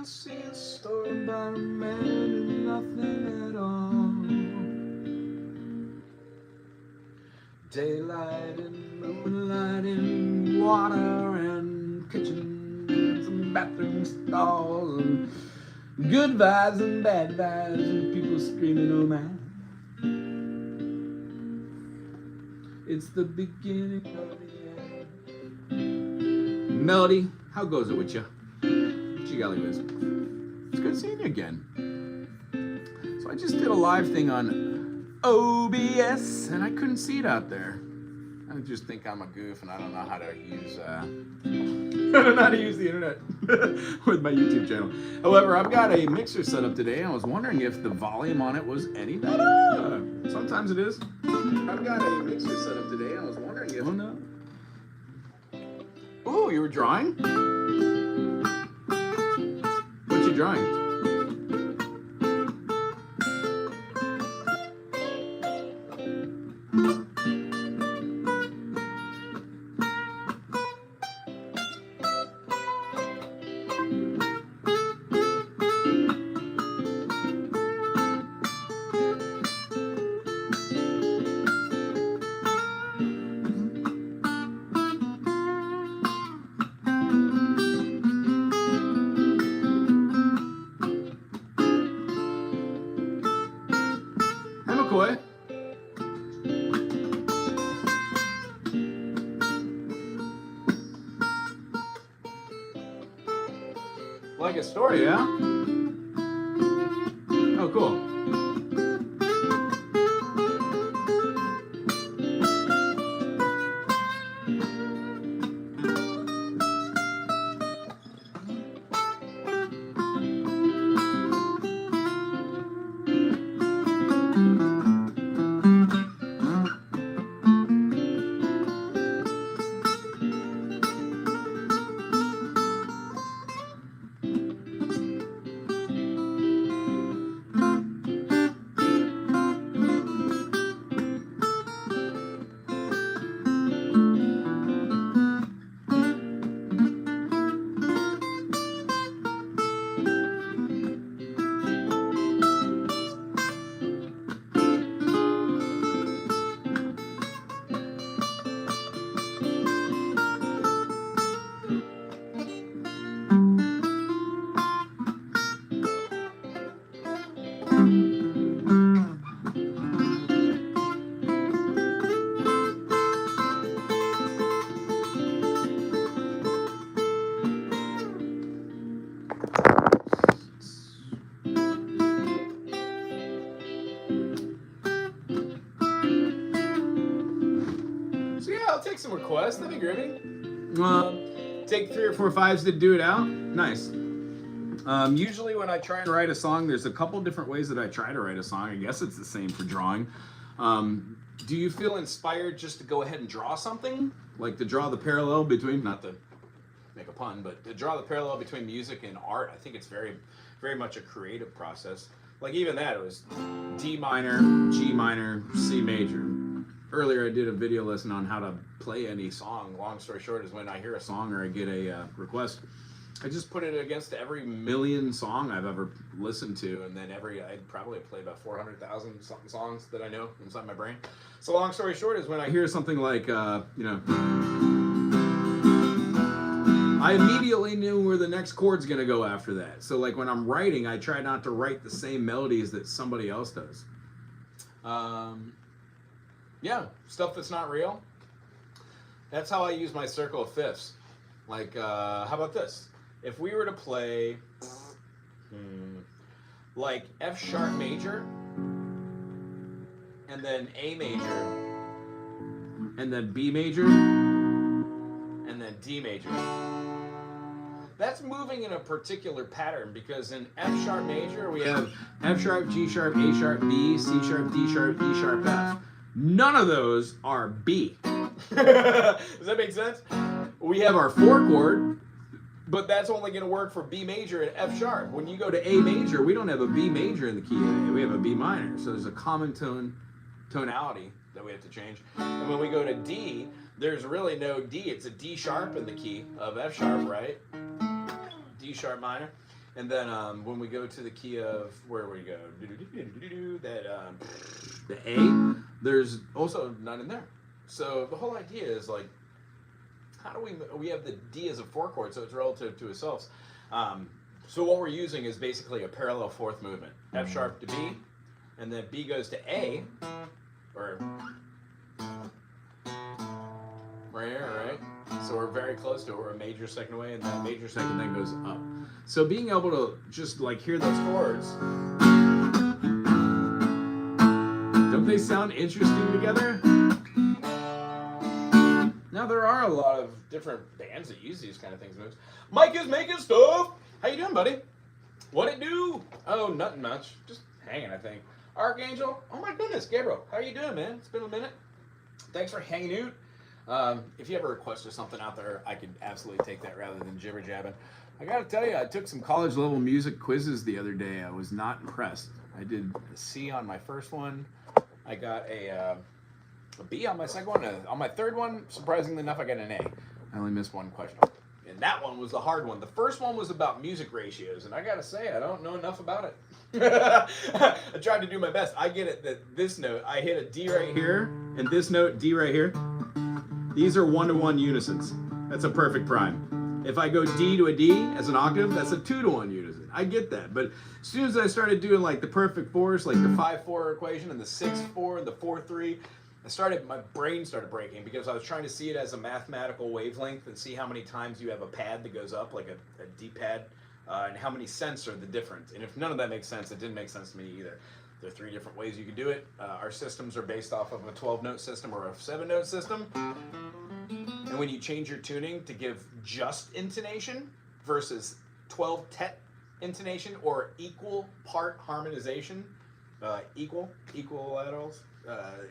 See a story about a man who knew nothing at all. Daylight and moonlight and water and kitchens and bathroom stalls and good vibes and bad vibes and people screaming, oh man. It's the beginning of the end. Melody, how goes it with you? Golly whiz. It's good seeing you again. So I just did a live thing on OBS and I couldn't see it out there. I just think I'm a goof and I don't know how to use I don't know how to use the internet with my YouTube channel. However, I've got a mixer set up today and I was wondering if the volume on it was any better. Sometimes it is. I've got a mixer set up today and I was wondering if... Oh no. Oh, you were drawing? Drawing. McCoy. Like a story, yeah? Oh, cool. Take some requests, that'd be groovy. Take 3 or 4 5s to do it out. Nice. Usually when I try and write a song, there's a couple different ways that I try to write a song. I guess it's the same for drawing. Do you feel inspired just to go ahead and draw something? Like to draw the parallel between, not to make a pun, but to draw the parallel between music and art. I think it's very, very much a creative process. Like even that, it was D minor, G minor, C major. Earlier I did a video lesson on how to play any song. Long story short is when I hear a song or I get a request, I just put it against every million song I've ever listened to, and then I'd probably play about 400,000 something songs that I know inside my brain. So long story short is when I hear something like, you know, I immediately knew where the next chord's gonna go after that. So like when I'm writing, I try not to write the same melodies that somebody else does. Yeah, stuff that's not real. That's how I use my circle of fifths. Like, how about this? If we were to play, like F sharp major, and then A major, and then B major, and then D major. That's moving in a particular pattern because in F sharp major we have F sharp, G sharp, A sharp, B, C sharp, D sharp, E sharp, F. None of those are B. Does that make sense? We have our 4 chord, but that's only going to work for B major and F sharp. When you go to A major, we don't have a B major in the key of A. We have a B minor. So there's a common tonality that we have to change. And when we go to D, there's really no D. It's a D sharp in the key of F sharp, right? D sharp minor. And then when we go to the key of, where we go? The A, there's also none in there. So the whole idea is like, how do we have the D as a 4 chord, so it's relative to itself. So what we're using is basically a parallel 4th movement. F sharp to B, and then B goes to A, or right here, right? So we're very close to it. We're a major second away, and that major second then goes up. So being able to just like hear those chords, don't they sound interesting together? Now there are a lot of different bands that use these kind of things. Mike is making stuff. How you doing, buddy? What it do? Oh, nothing much. Just hanging, I think. Archangel. Oh my goodness, Gabriel. How you doing, man? It's been a minute. Thanks for hanging out. If you have a request or something out there, I could absolutely take that rather than jibber jabbing. I gotta tell you, I took some college level music quizzes the other day. I was not impressed. I did a C on my first one. I got a B on my second one. On my third one, surprisingly enough, I got an A. I only missed one question. And that one was the hard one. The first one was about music ratios, and I gotta say, I don't know enough about it. I tried to do my best. I get it that this note, I hit a D right here, and this note, D right here. These are 1-to-1 unisons. That's a perfect prime. If I go D to a D as an octave, that's a 2-to-1 unison. I get that. But as soon as I started doing like the perfect fours, like the 5-4 equation and the 6-4 and the 4-3, my brain started breaking because I was trying to see it as a mathematical wavelength and see how many times you have a pad that goes up, like a D pad, and how many cents are the difference. And if none of that makes sense, it didn't make sense to me either. There are 3 different ways you can do it. Our systems are based off of a 12-note system or a 7-note system. And when you change your tuning to give just intonation versus 12 tet intonation or equal part harmonization, equilaterals,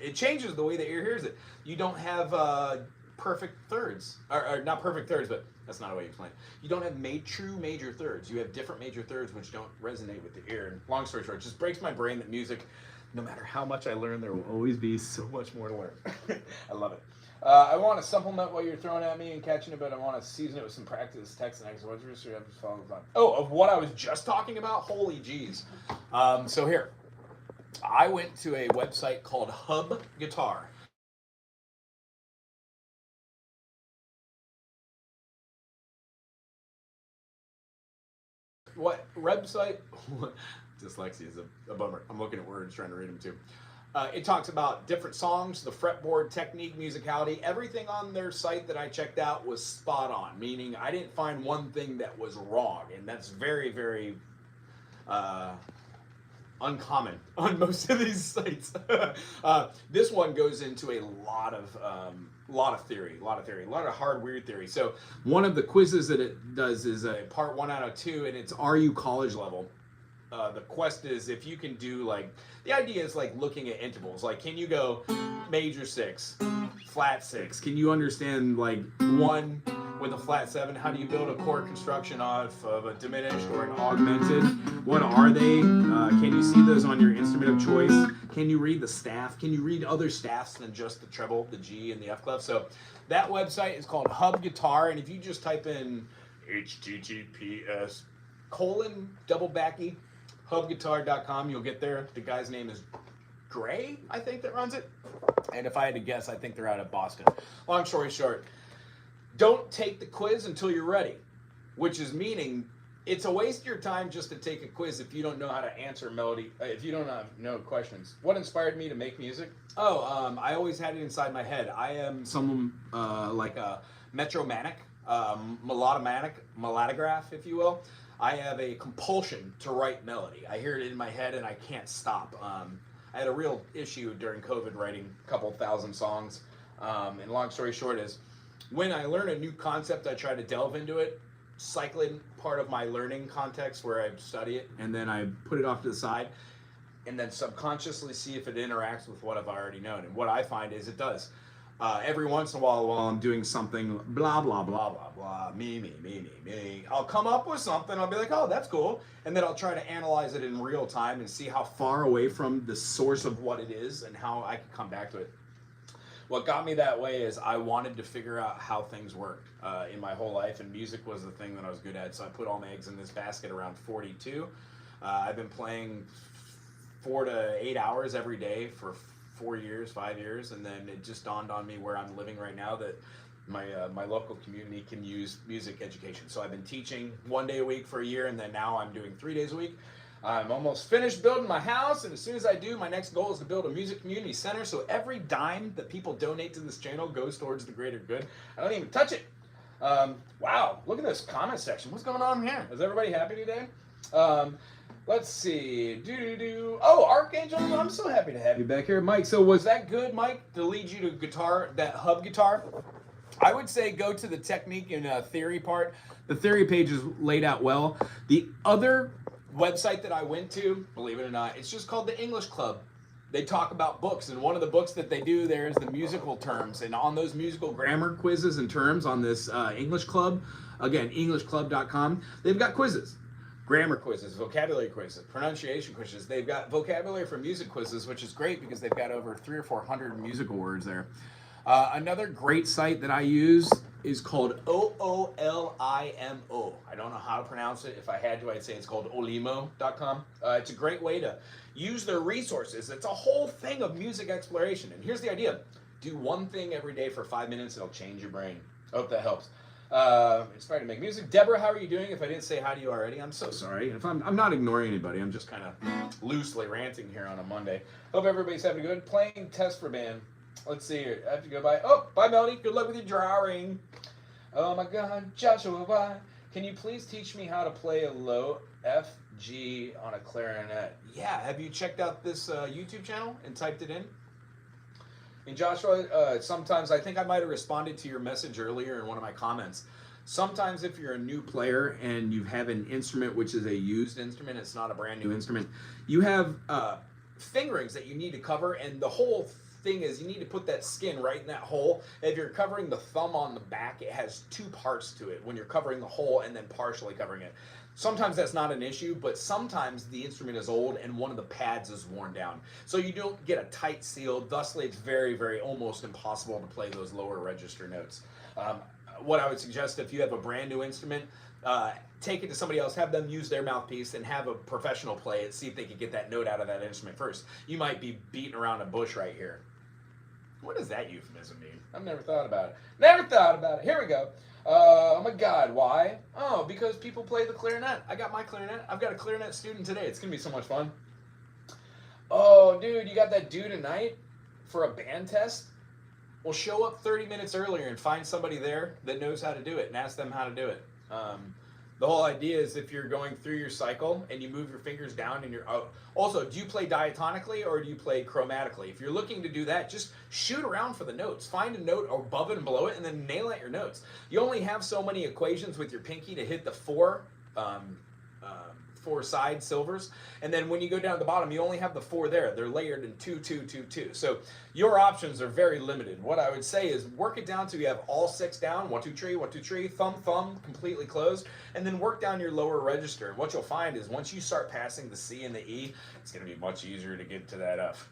it changes the way the ear hears it. You don't have perfect thirds, or not perfect thirds, but that's not a way to explain it. You don't have true major thirds. You have different major thirds which don't resonate with the ear. And long story short, it just breaks my brain that music, no matter how much I learn, there will always be so much more to learn. I love it. I want to supplement what you're throwing at me and catching it, but I want to season it with some practice, text, and exercises. Oh, of what I was just talking about? Holy jeez. So here. I went to a website called Hub Guitar. What website? Dyslexia is a bummer. I'm looking at words, trying to read them too. It talks about different songs, the fretboard, technique, musicality. Everything on their site that I checked out was spot on, meaning I didn't find one thing that was wrong, and that's very, very uncommon on most of these sites. This one goes into a lot of theory, a lot of hard, weird theory. So one of the quizzes that it does is a part 1 out of 2, and it's are you college level? The quest is if you can do the idea is like looking at intervals. Like, can you go major 6, flat 6? Can you understand like 1 with a flat 7? How do you build a chord construction off of a diminished or an augmented? What are they? Can you see those on your instrument of choice? Can you read the staff? Can you read other staffs than just the treble, the G, and the F clef? So that website is called Hub Guitar, and if you just type in https:// hubguitar.com, you'll get there. The guy's name is Gray, I think, that runs it. And if I had to guess, I think they're out of Boston. Long story short, don't take the quiz until you're ready, which is meaning it's a waste of your time just to take a quiz if you don't know how to answer melody, if you don't know questions. What inspired me to make music? I always had it inside my head. I am someone like a metromanic, melodograph, if you will. I have a compulsion to write melody. I hear it in my head and I can't stop. I had a real issue during COVID writing a couple thousand songs. And long story short is, when I learn a new concept, I try to delve into it, cycling part of my learning context where I study it, and then I put it off to the side, and then subconsciously see if it interacts with what I've already known. And what I find is it does. Every once in a while I'm doing something, blah, blah, blah, blah, blah, me, I'll come up with something, I'll be like, oh, that's cool. And then I'll try to analyze it in real time and see how far away from the source of what it is and how I can come back to it. What got me that way is I wanted to figure out how things worked in my whole life, and music was the thing that I was good at. So I put all my eggs in this basket around 42. I've been playing 4 to 8 hours every day for 5 years, and then it just dawned on me where I'm living right now that my local community can use music education. So I've been teaching 1 day a week for a year, and then now I'm doing 3 days a week. I'm almost finished building my house, and as soon as I do, my next goal is to build a music community center, so every dime that people donate to this channel goes towards the greater good. I don't even touch it. Wow, look at this comment section. What's going on here? Is everybody happy today? Let's see. Oh, Archangel, I'm so happy to have you back here. Mike, so was that good, Mike, to lead you to guitar, that hub guitar? I would say go to the technique and theory part. The theory page is laid out well. The other website that I went to, believe it or not, it's just called the English Club. They talk about books, and one of the books that they do there is the musical terms, and on those musical grammar quizzes and terms on this English Club, again, englishclub.com, they've got quizzes. Grammar quizzes, vocabulary quizzes, pronunciation quizzes. They've got vocabulary for music quizzes, which is great because they've got over 300 or 400 musical words there. Another great site that I use is called Oolimo. I don't know how to pronounce it. If I had to, I'd say it's called olimo.com. It's a great way to use their resources. It's a whole thing of music exploration. And here's the idea. Do one thing every day for 5 minutes. It'll change your brain. I hope that helps. Inspired to make music. Deborah, how are you doing? If I didn't say hi to you already, I'm so sorry. If I'm not ignoring anybody. I'm just kind of loosely ranting here on a Monday. Hope everybody's having a good playing test for band. Let's see here. I have to go by. Oh, bye, Melody. Good luck with your drawing. Oh, my God. Joshua, bye. Can you please teach me how to play a low F, G on a clarinet? Yeah. Have you checked out this YouTube channel and typed it in? And Joshua, sometimes I think I might have responded to your message earlier in one of my comments. Sometimes if you're a new player and you have an instrument which is a used instrument, it's not a brand new instrument, you have fingerings that you need to cover, and the whole thing is you need to put that skin right in that hole. If you're covering the thumb on the back, it has 2 parts to it when you're covering the hole and then partially covering it. Sometimes that's not an issue, but sometimes the instrument is old and one of the pads is worn down. So you don't get a tight seal, thusly it's very, very almost impossible to play those lower register notes. What I would suggest, if you have a brand new instrument, take it to somebody else, have them use their mouthpiece and have a professional play it, see if they can get that note out of that instrument first. You might be beating around a bush right here. What does that euphemism mean? I've never thought about it. Never thought about it. Here we go. Oh my God, why? Oh, because people play the clarinet. I got my clarinet. I've got a clarinet student today. It's going to be so much fun. Oh, dude, you got that due tonight for a band test? Well, show up 30 minutes earlier and find somebody there that knows how to do it and ask them how to do it. The whole idea is if you're going through your cycle and you move your fingers down and you're also, do you play diatonically or do you play chromatically? If you're looking to do that, just shoot around for the notes. Find a note above it and below it and then nail out your notes. You only have so many equations with your pinky to hit the 4 side silvers, and then when you go down to the bottom, you only have the 4 there. They're layered in 2, 2, 2, 2. So your options are very limited. What I would say is work it down till you have all 6 down. 1, 2, 3, 1, 2, 3. Thumb, thumb, completely closed, and then work down your lower register. And what you'll find is once you start passing the C and the E, it's going to be much easier to get to that F.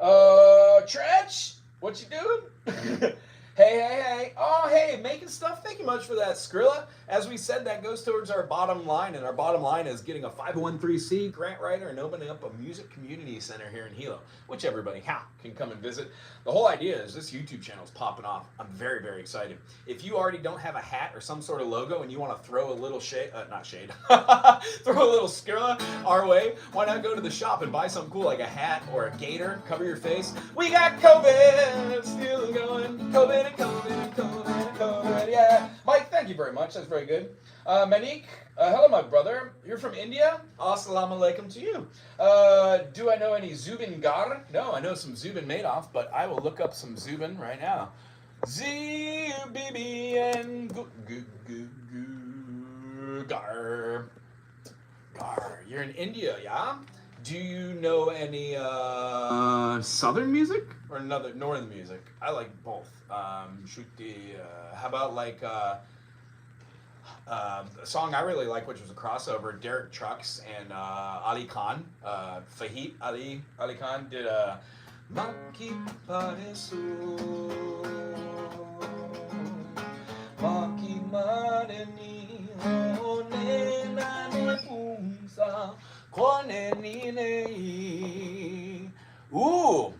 Tretch, what you doing? Hey. Oh, hey, making stuff. Thank you much for that, Skrilla. As we said, that goes towards our bottom line, and our bottom line is getting a 501(c) grant writer and opening up a music community center here in Hilo, which everybody can come and visit. The whole idea is this YouTube channel is popping off. I'm very, very excited. If you already don't have a hat or some sort of logo and you want to throw a little shade, throw a little Skrilla our way, why not go to the shop and buy something cool like a hat or a gator, cover your face. We got COVID, still going, COVID and COVID and COVID and COVID, yeah. Mike, thank you very much, that's very good. Manik, hello my brother, you're from India? Assalamu alaikum to you. Do I know any Zubin Gar? No, I know some Zubin Madoff, but I will look up some Zubin right now. Z-U-B-B-N Gar. Gar, you're in India, yeah? Do you know any southern music or another northern music? I like both. How about like a song I really like, which was a crossover, Derek Trucks and Ali Khan, Fahid Ali Khan did Maki Paresu Maki Mareni Onena Nepunsa Ooh,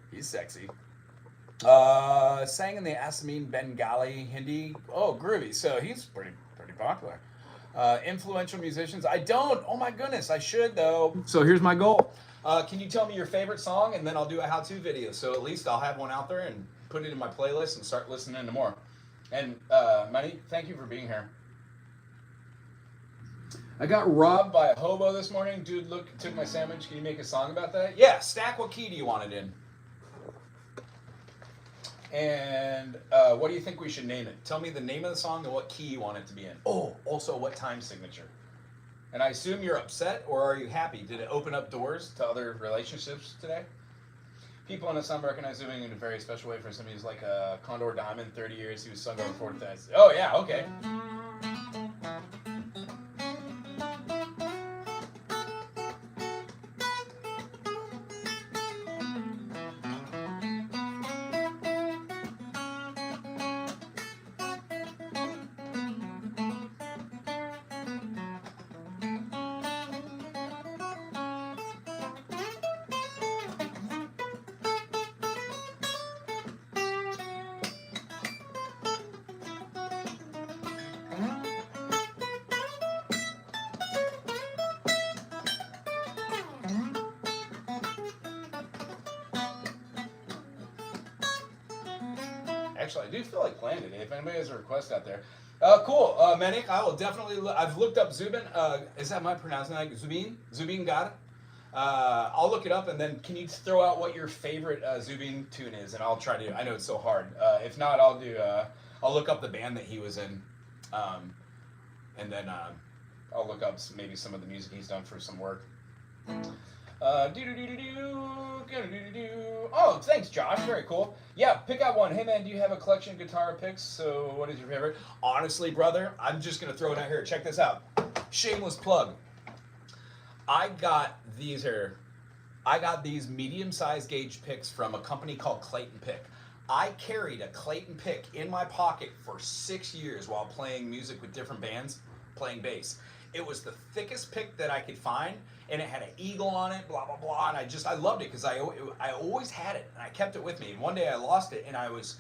he's sexy. Sang in the Assamese Bengali Hindi. Oh, groovy. So he's pretty popular. Influential musicians. I don't. Oh my goodness, I should though. So here's my goal. Can you tell me your favorite song, and then I'll do a how-to video. So at least I'll have one out there and put it in my playlist and start listening to more. And Money, thank you for being here. I got robbed by a hobo this morning. Dude, look, took my sandwich. Can you make a song about that? Yeah, Stack, what key do you want it in? And what do you think we should name it? Tell me the name of the song and what key you want it to be in. Oh, also what time signature. And I assume you're upset, or are you happy? Did it open up doors to other relationships today? People in Assam recognize Zubin in a very special way. For somebody who's like a Condor Diamond, 30 years, he was sung over 4,000. Oh yeah, okay. Actually, I do feel like playing today. If anybody has a request out there. Cool. Manik, I will definitely, I've looked up Zubin. Is that my pronouncing? Zubin? Zubin Gar? I'll look it up, and then can you throw out what your favorite Zubin tune is, and I'll try to, I know it's so hard. If not, I'll look up the band that he was in, and then I'll look up maybe some of the music he's done for some work. Oh, thanks, Josh. Very cool. Yeah, pick out one. Hey, man, do you have a collection of guitar picks? So what is your favorite? Honestly, brother, I'm just going to throw it out here. Check this out. Shameless plug. I got these medium-sized gauge picks from a company called Clayton Pick. I carried a Clayton Pick in my pocket for 6 years while playing music with different bands, playing bass. It was the thickest pick that I could find, and it had an eagle on it, blah, blah, blah, and I loved it because I always had it, and I kept it with me. And one day I lost it, and I was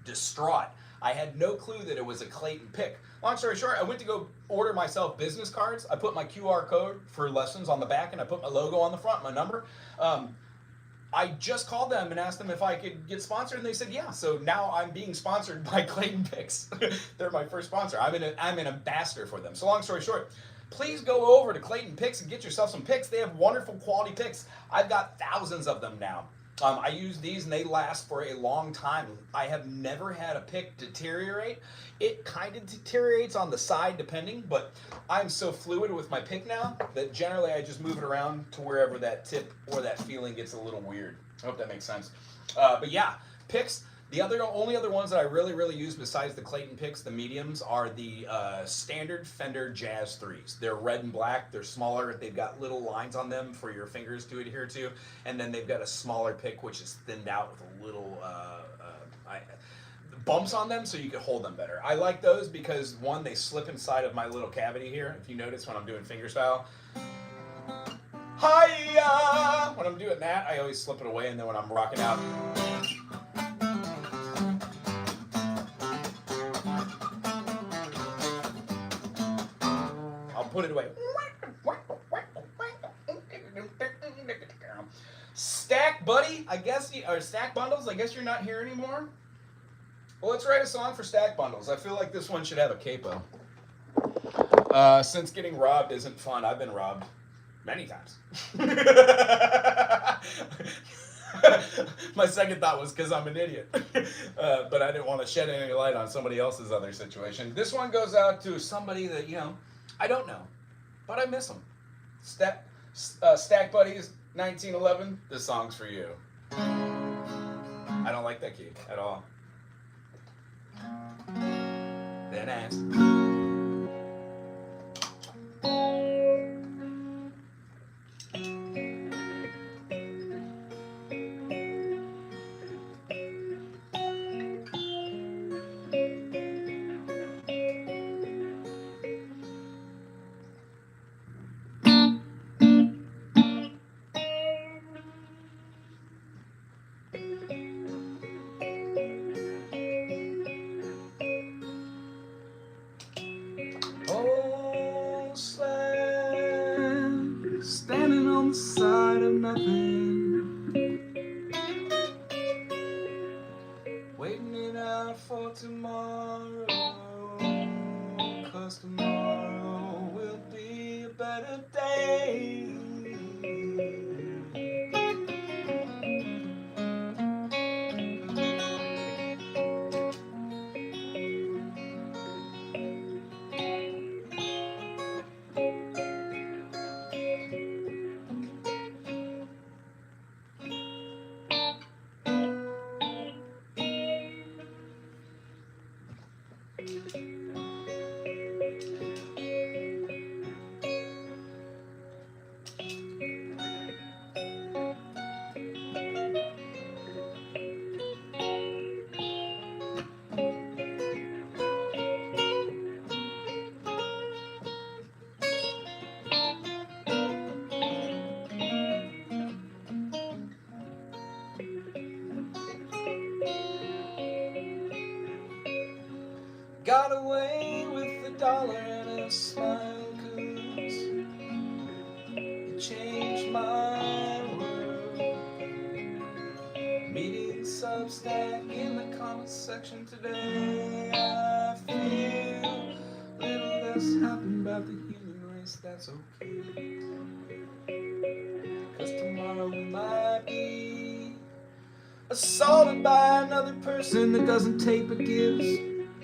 distraught. I had no clue that it was a Clayton Pick. Long story short, I went to go order myself business cards. I put my QR code for lessons on the back, and I put my logo on the front, my number. I just called them and asked them if I could get sponsored, and they said yeah. So now I'm being sponsored by Clayton Picks. They're my first sponsor. I'm an ambassador for them. So long story short, please go over to Clayton Picks and get yourself some picks. They have wonderful quality picks. I've got thousands of them now. I use these and they last for a long time. I have never had a pick deteriorate. It kind of deteriorates on the side depending, but I'm so fluid with my pick now that generally I just move it around to wherever that tip or that feeling gets a little weird. I hope that makes sense. But yeah, picks. The only other ones that I really use besides the Clayton Picks, the mediums, are the standard Fender Jazz 3s. They're red and black. They're smaller. They've got little lines on them for your fingers to adhere to. And then they've got a smaller pick, which is thinned out with a little... bumps on them so you can hold them better. I like those because, one, they slip inside of my little cavity here. If you notice when I'm doing fingerstyle. Hiya! When I'm doing that, I always slip it away, and then when I'm rocking out, I'll put it away. Stack buddy, I guess, or stack bundles, I guess you're not here anymore. Well, let's write a song for stack bundles. I feel like this one should have a capo. Since getting robbed isn't fun, I've been robbed many times. My second thought was because I'm an idiot. But I didn't want to shed any light on somebody else's other situation. This one goes out to somebody that, I don't know, but I miss them. Stack Buddies, 1911, this song's for you. I don't like that key at all. Then ask. Oh, slab, standing on the side of nothing, waiting it out for tomorrow, 'cause tomorrow will be a better day. Got away with the dollar and a smile, 'cause it changed my world. Meeting Substack in the comments section today. I feel a little less happy about the human race, that's okay. 'Cause tomorrow we might be assaulted by another person that doesn't take but gives.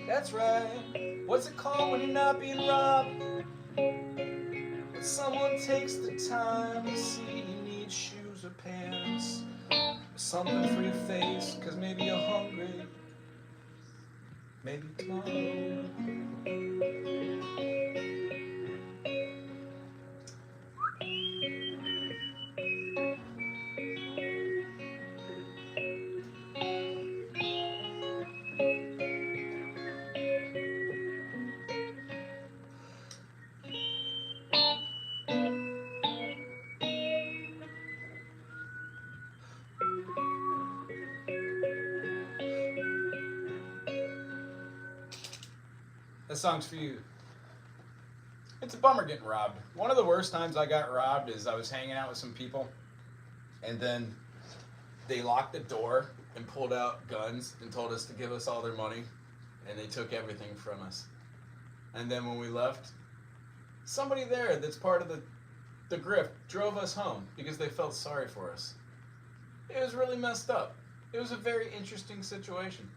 That's right. What's it called when you're not being robbed? When someone takes the time to see you need shoes or pants, or something for your face, 'cause maybe you're hungry. Maybe tomorrow. This song's for you. It's a bummer getting robbed. One of the worst times I got robbed is I was hanging out with some people, and then they locked the door and pulled out guns and told us to give us all their money, and they took everything from us. And then when we left, somebody there that's part of the grift drove us home because they felt sorry for us. It was really messed up. It was a very interesting situation.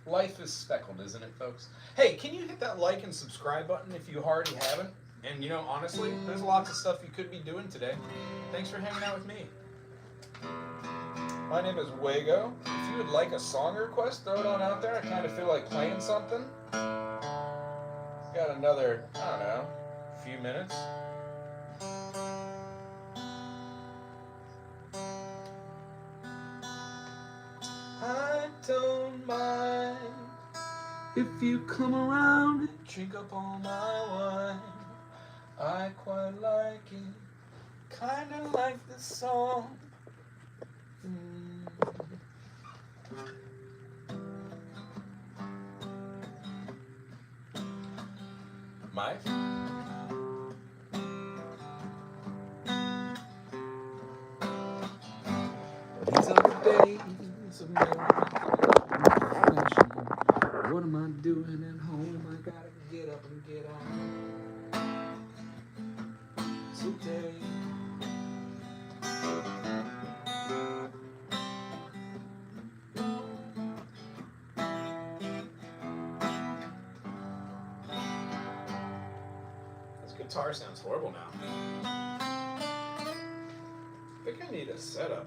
Life is speckled, isn't it, folks? Hey, can you hit that like and subscribe button if you already haven't? And, honestly, there's lots of stuff you could be doing today. Thanks for hanging out with me. My name is Wago. If you would like a song request, throw it on out there. I kind of feel like playing something. Got another, few minutes. I don't mind If you come around and drink up all my wine, I quite like it, kinda like this song. Mike? These are the days of fashion. What am I doing at home? I gotta get up and get on. So day. This guitar sounds horrible now. I think I need a setup.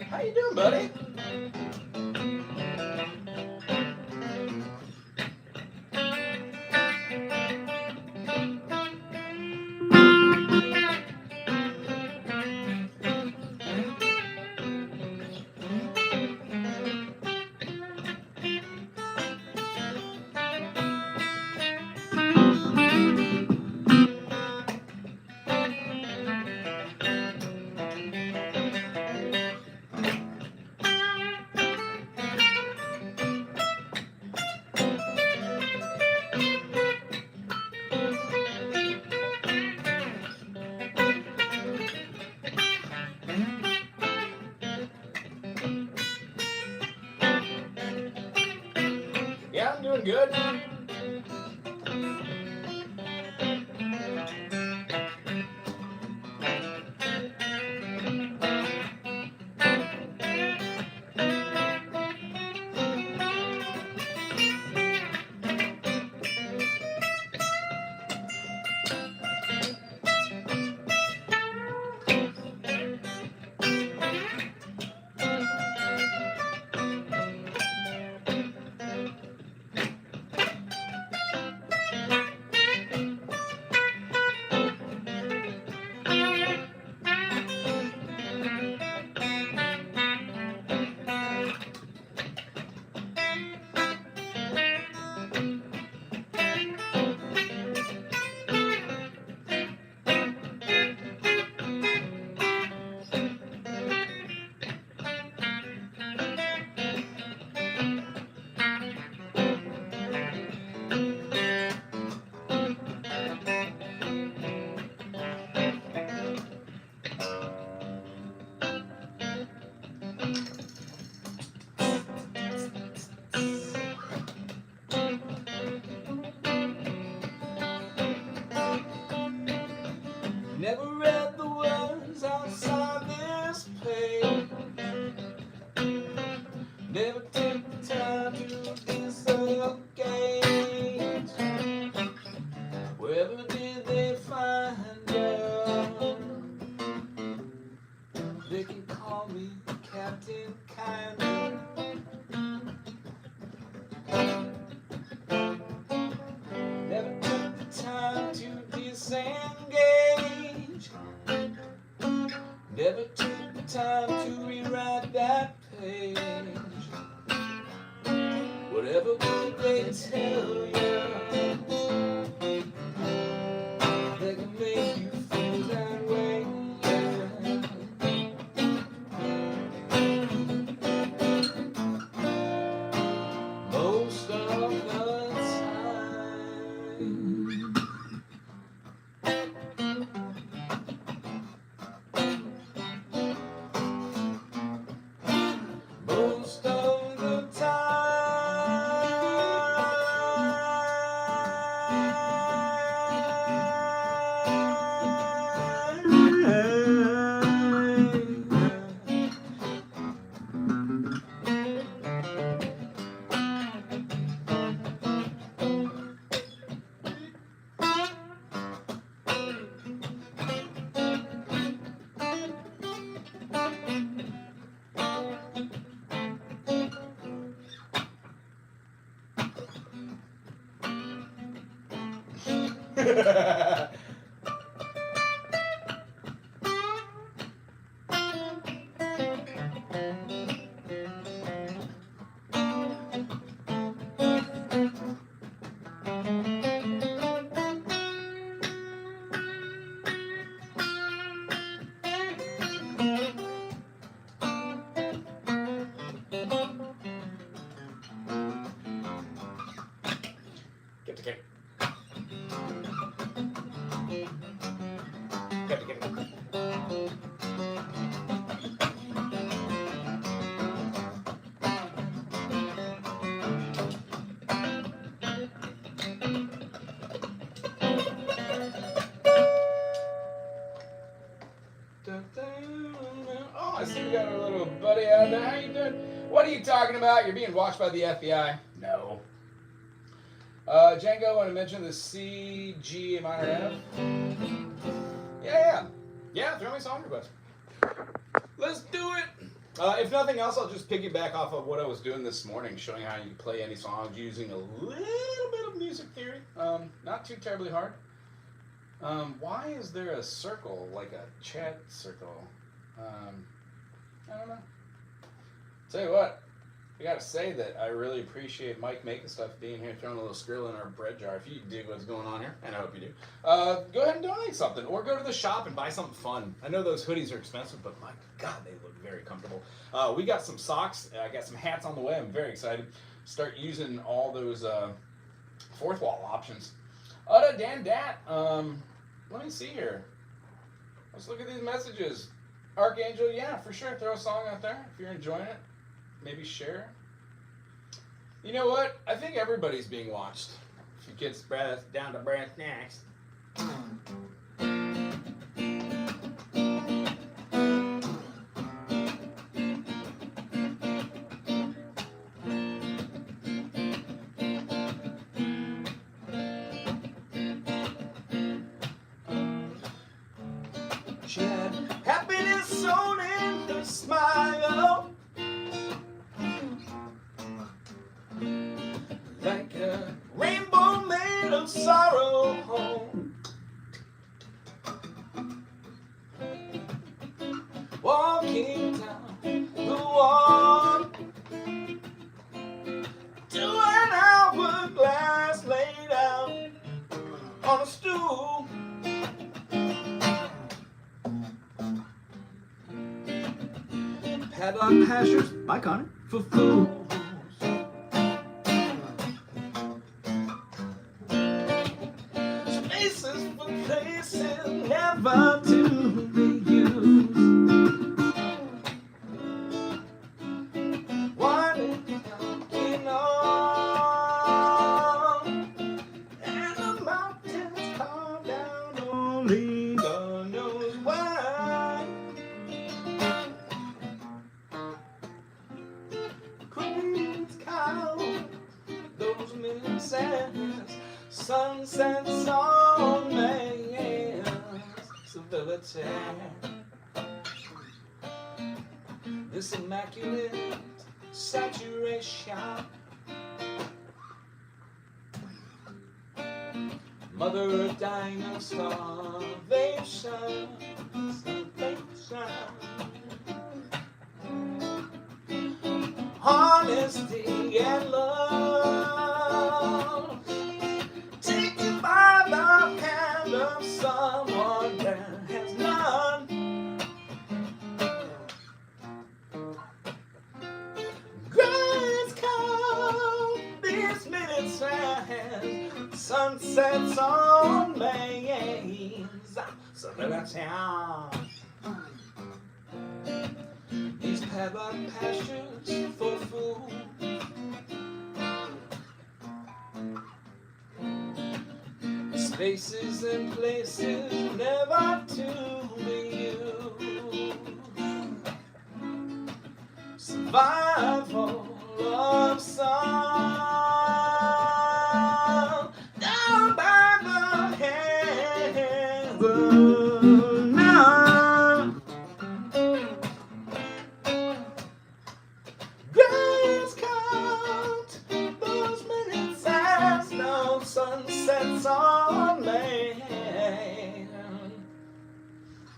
How you doing, buddy? Yeah, I'm doing good. Ever took the time to rewrite that page? Whatever word they tell you, they can make you feel that way. Most of the most of the get to Oh, I see we got our little buddy out there. How you doing? What are you talking about? You're being watched by the FBI. No. Django, want to mention the C, G, minor F? Yeah, throw me a song request. Let's do it. If nothing else, I'll just piggyback off of what I was doing this morning, showing how you can play any songs using a little bit of music theory. Not too terribly hard. Why is there a circle, like a chat circle? I don't know. Tell you what, I gotta say that I really appreciate Mike Making Stuff being here, throwing a little skrill in our bread jar. If you dig what's going on here, and I hope you do, go ahead and donate something, or go to the shop and buy something fun. I know those hoodies are expensive, but my God, they look very comfortable. We got some socks. I got some hats on the way. I'm very excited. Start using all those fourth wall options. Other than that, let me see here. Let's look at these messages. Archangel, yeah, for sure. Throw a song out there if you're enjoying it. Maybe share. You know what? I think everybody's being watched. If you kids down to brass snacks. She had happiness sewn in her smile, like a rainbow made of sorrow. Walking down the walk to an hourglass laid out on a stool. Padlock pastures, by Connor, for fools. Spaces for places never to be used. Walking on, and the mountains come down, only God knows why. Queen's cow, those minutes, sunsets on man's civility. This immaculate saturation, mother dying of starvation, salvation. Honesty and love, taken by the hand of someone that has none. Grace cold, these minutes and sunsets on mains. So let's have these padlock pastures for food. Spaces and places never to be used. Survival of some down by the hands of none. Grace count those minutes as no sunsets on land,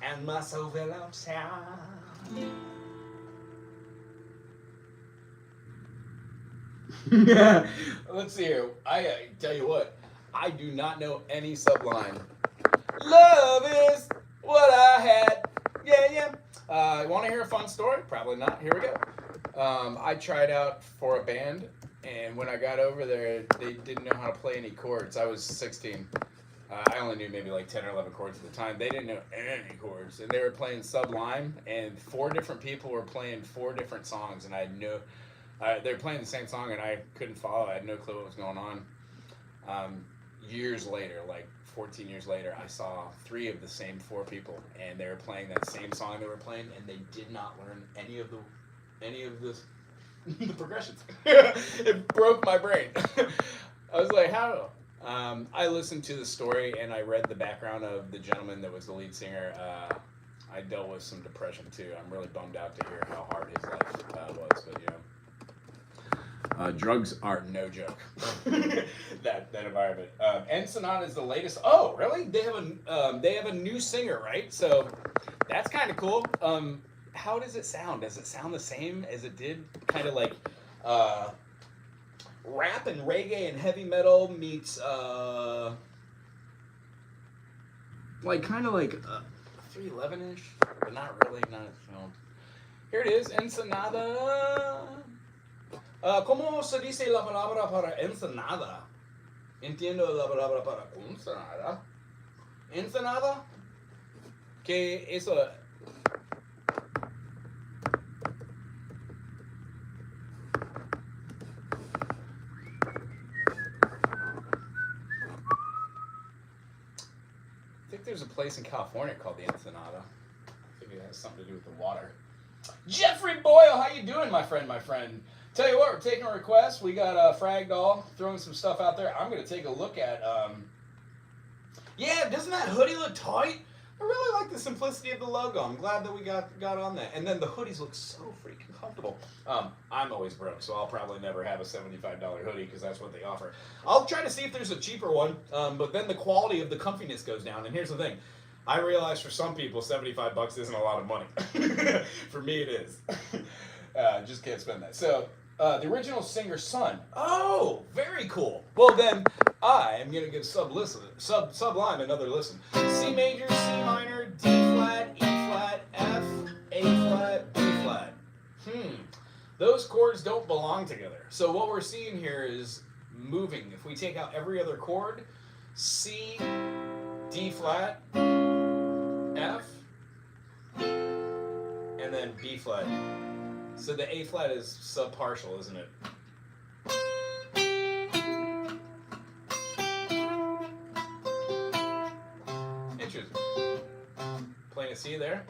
and my soul will outshine. Let's see here. I tell you what, I do not know any Sublime. Love is what I had. Yeah. Want to hear a fun story? Probably not. Here we go. I tried out for a band, and when I got over there, they didn't know how to play any chords. I was 16. I only knew maybe like 10 or 11 chords at the time. They didn't know any chords, and they were playing Sublime, and 4 different people were playing 4 different songs, and I had no... they were playing the same song, and I couldn't follow. I had no clue what was going on. Years later, like 14 years later, I saw 3 of the same 4 people, and they were playing that same song they were playing, and they did not learn any of the progressions. It broke my brain. I was like, how? I listened to the story, and I read the background of the gentleman that was the lead singer. I dealt with some depression too. I'm really bummed out to hear how hard his life was, but you know. Drugs are no joke. that environment. Ensenada is the latest. Oh, really? They have a new singer, right? So that's kind of cool. How does it sound? Does it sound the same as it did? Kind of like rap and reggae and heavy metal meets like kind of like 311-ish, but not really. Not you know. Here it is, Ensenada. ¿Cómo se dice la palabra para ensenada? Entiendo la palabra para ensenada. Ensenada? Que eso. I think there's a place in California called the Ensenada. I think it has something to do with the water. Jeffrey Boyle, how you doing, my friend, Tell you what, we're taking requests. We got Fragdoll throwing some stuff out there. I'm going to take a look at, yeah, doesn't that hoodie look tight? I really like the simplicity of the logo. I'm glad that we got on that. And then the hoodies look so freaking comfortable. I'm always broke, so I'll probably never have a $75 hoodie because that's what they offer. I'll try to see if there's a cheaper one, but then the quality of the comfiness goes down. And here's the thing. I realize for some people, $75 isn't a lot of money. For me, it is. Just can't spend that. So, the original singer's son. Oh, very cool. Well, then I am going to give Sublime another listen. C major, C minor, D flat, E flat, F, A flat, B flat. Those chords don't belong together. So what we're seeing here is moving. If we take out every other chord, C, D flat, F, and then B flat. So the A flat is subpartial, isn't it? Interesting. Playing a C there.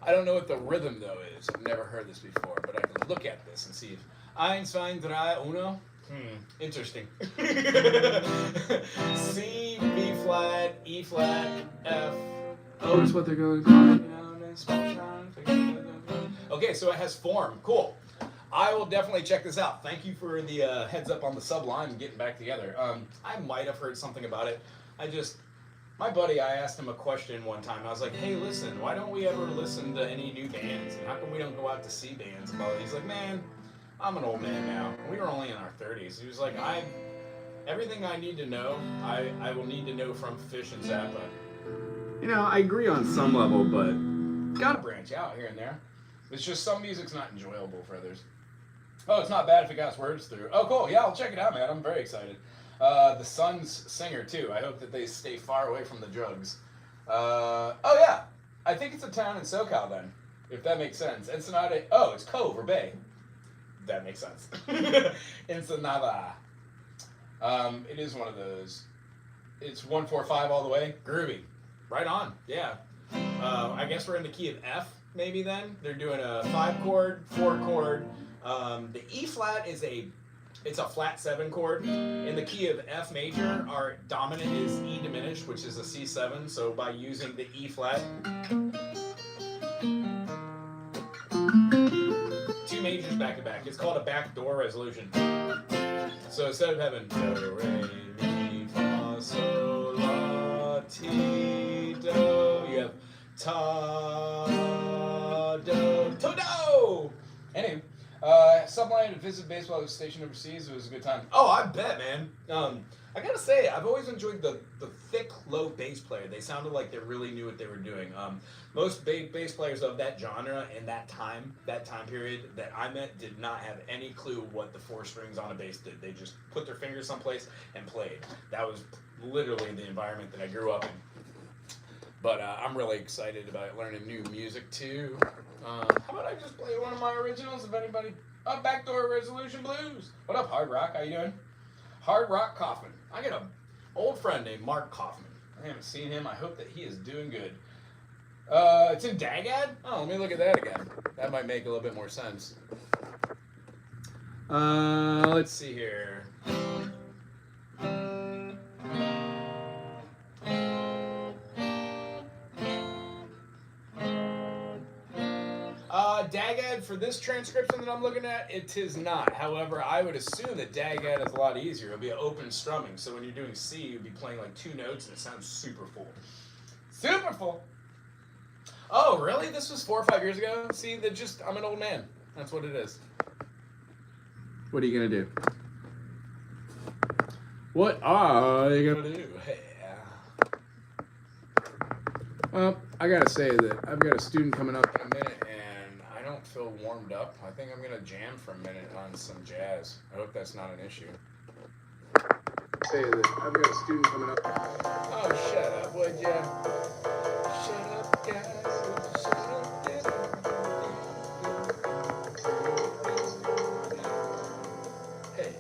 I don't know what the rhythm though is. I've never heard this before, but I can look at this and see if eins, zwei, drei, uno. Interesting. C, B flat, E flat, F. Oh, that's what they're going for. Okay, so it has form. Cool. I will definitely check this out. Thank you for the heads up on the Sublime getting back together. I might have heard something about it. I just My buddy, I asked him a question one time. I was like, "Hey, listen, why don't we ever listen to any new bands? And how come we don't go out to see bands?" He's like, "Man, I'm an old man now. We were only in our 30s." He was like, everything I need to know, I will need to know from Fish and Zappa." You know, I agree on some level, but gotta branch out here and there. It's just some music's not enjoyable for others. Oh, it's not bad if it got words through. Oh, cool. Yeah, I'll check it out, man. I'm very excited. The Sun's singer, too. I hope that they stay far away from the drugs. Oh, yeah. I think it's a town in SoCal, then, if that makes sense. Ensenada. Oh, it's Cove or Bay. That makes sense. Ensenada. It is one of those. It's 1-4-5 all the way. Groovy. Right on. Yeah. I guess we're in the key of F, maybe then. They're doing a 5-chord, 4-chord. The E flat it's a flat 7 chord. In the key of F major, our dominant is E diminished, which is a C7. So by using the E flat, 2 majors back to back. It's called a backdoor resolution. So instead of having do, re, mi, fa, sol, la, ti, do, you have ta, do, to, do. Anyway, Sublime to visit baseball station overseas. It was a good time. Oh, I bet, man. I gotta say, I've always enjoyed the thick, low bass player. They sounded like they really knew what they were doing. Most bass players of that genre and that time period that I met did not have any clue what the 4 strings on a bass did. They just put their fingers someplace and played. That was literally the environment that I grew up in. But I'm really excited about learning new music too. How about I just play one of my originals? If anybody, Backdoor Resolution Blues. What up, Hard Rock? How you doing? Hard Rock Kaufman. I got an old friend named Mark Kaufman. I haven't seen him. I hope that he is doing good. It's in Dagad? Oh, let me look at that again. That might make a little bit more sense. Let's see here. Dagad, for this transcription that I'm looking at, it is not. However, I would assume that Dagad is a lot easier. It'll be an open strumming, so when you're doing C, you'll be playing like 2 notes, and it sounds super full. Super full! Oh, really? This was 4 or 5 years ago? See, I'm an old man. That's what it is. What are you gonna do? What are you gonna do? Well, I gotta say that I've got a student coming up in a minute, and I don't feel warmed up. I think I'm gonna jam for a minute on some jazz. I hope that's not an issue. Say that I've got a student coming up. Oh, shut up, would ya? Shut up, guys. Shut up, guys. Hey.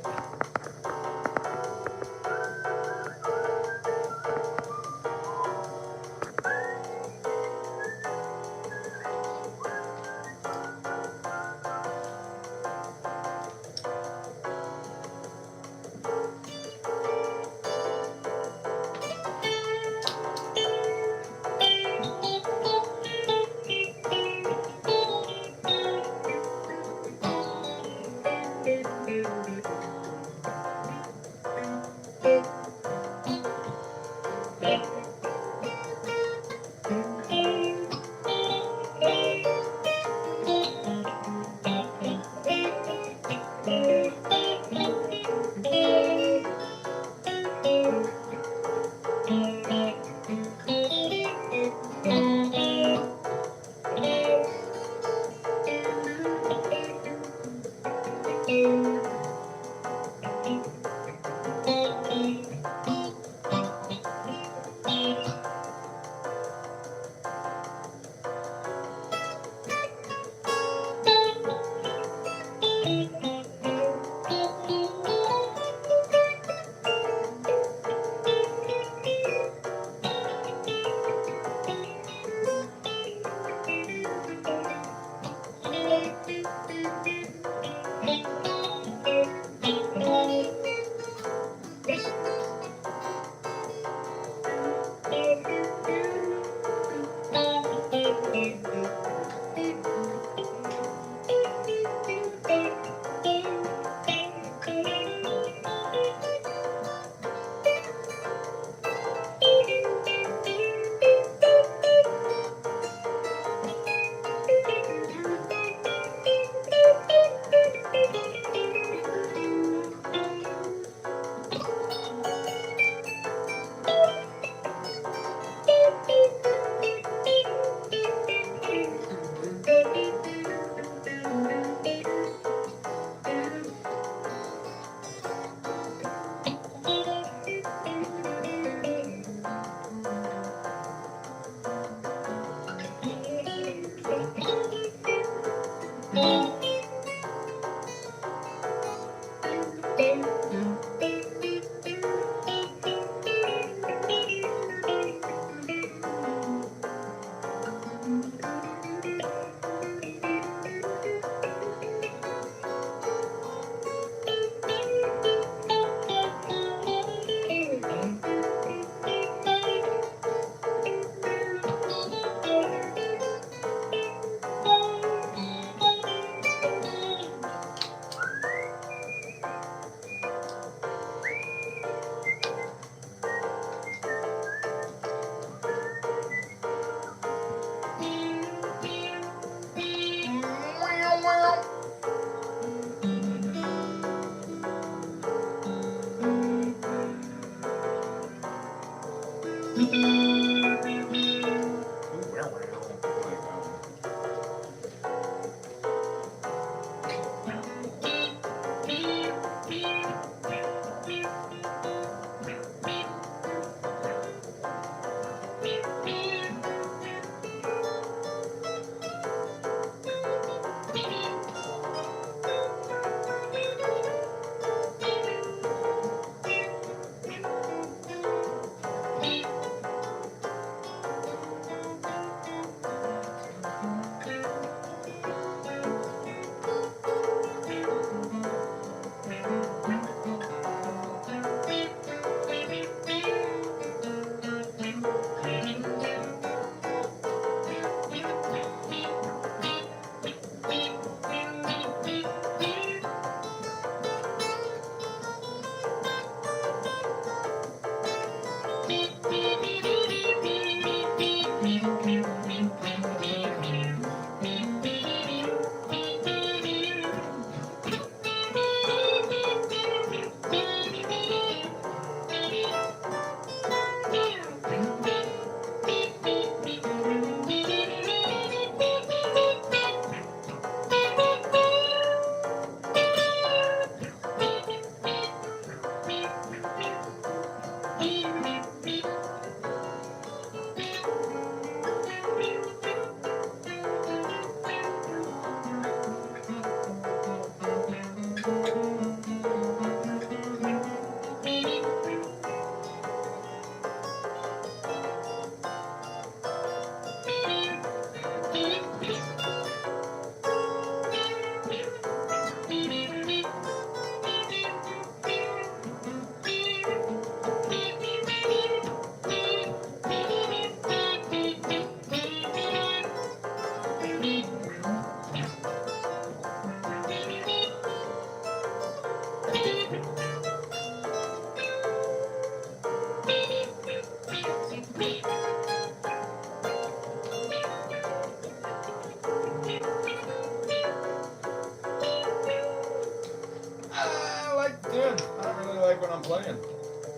Playing.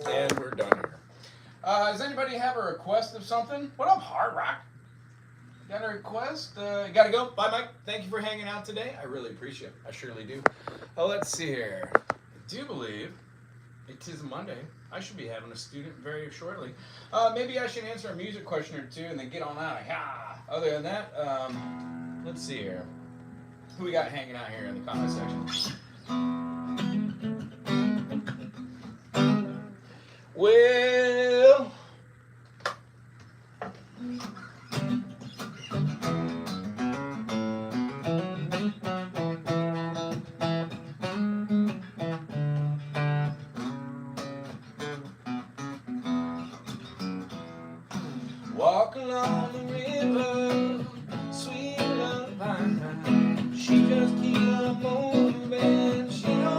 And we're done here. Does anybody have a request of something? What up, Hard Rock? Got a request? Gotta go. Bye, Mike. Thank you for hanging out today. I really appreciate it. I surely do. Let's see here. I do believe it is Monday. I should be having a student very shortly. Maybe I should answer a music question or two and then get on out of here. Other than that, let's see here. Who we got hanging out here in the comment section? Well, walk along the river, sweet love, she just keep on moving, she don't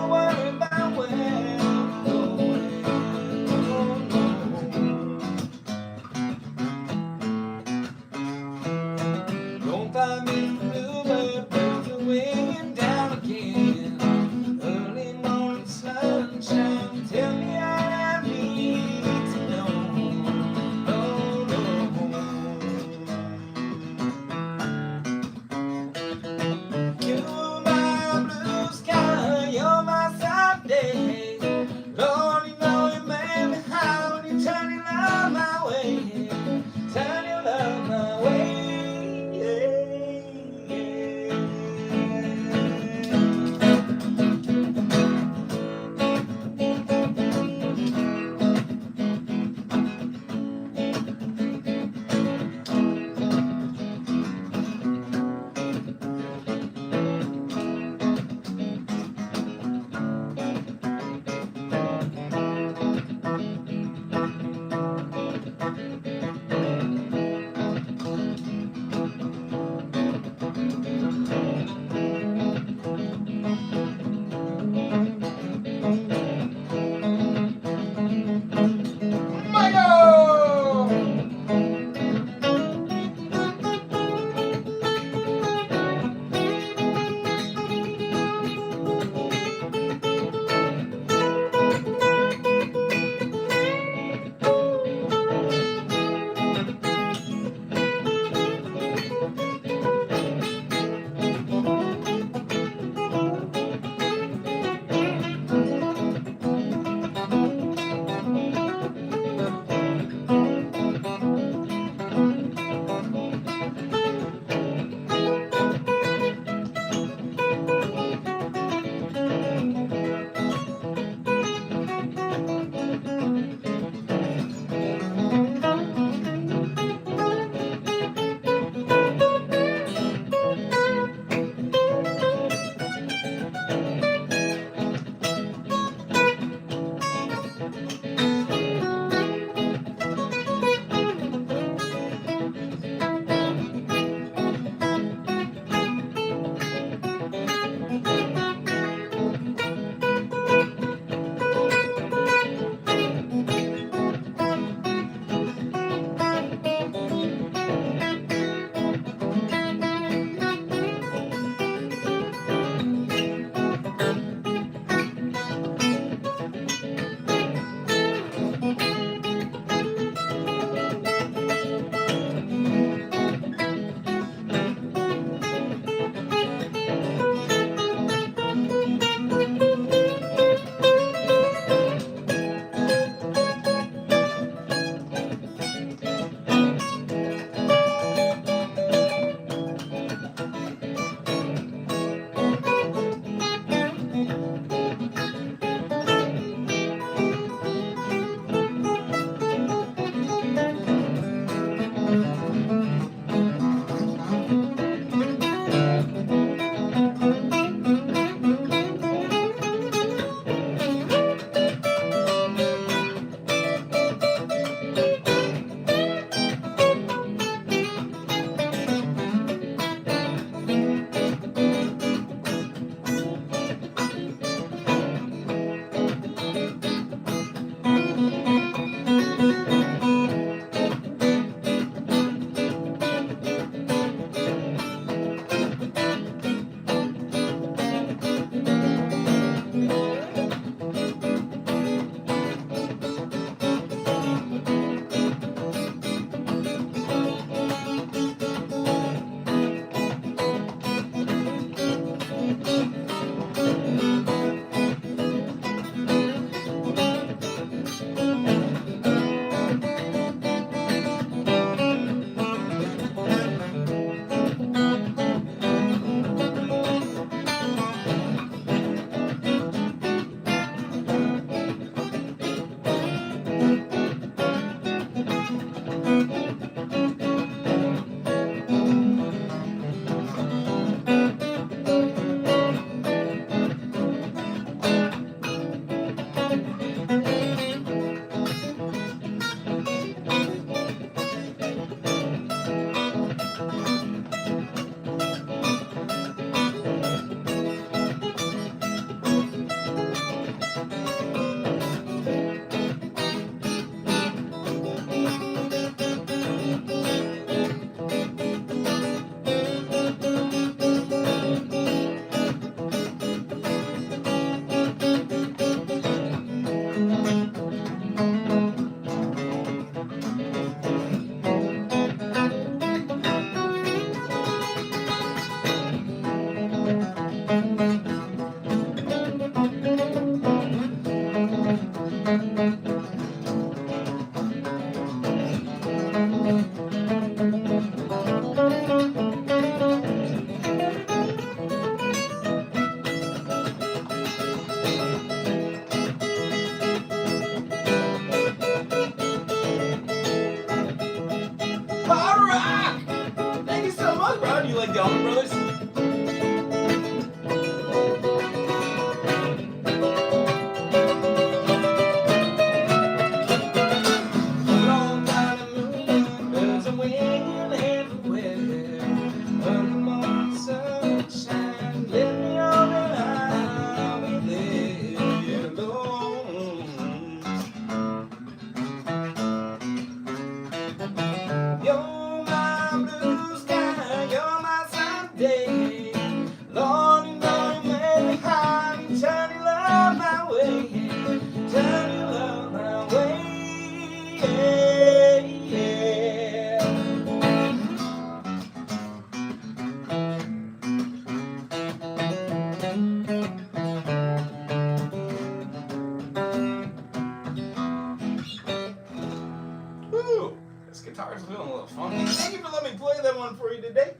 Heart's feeling a little funky. Thank you for letting me play that one for you today.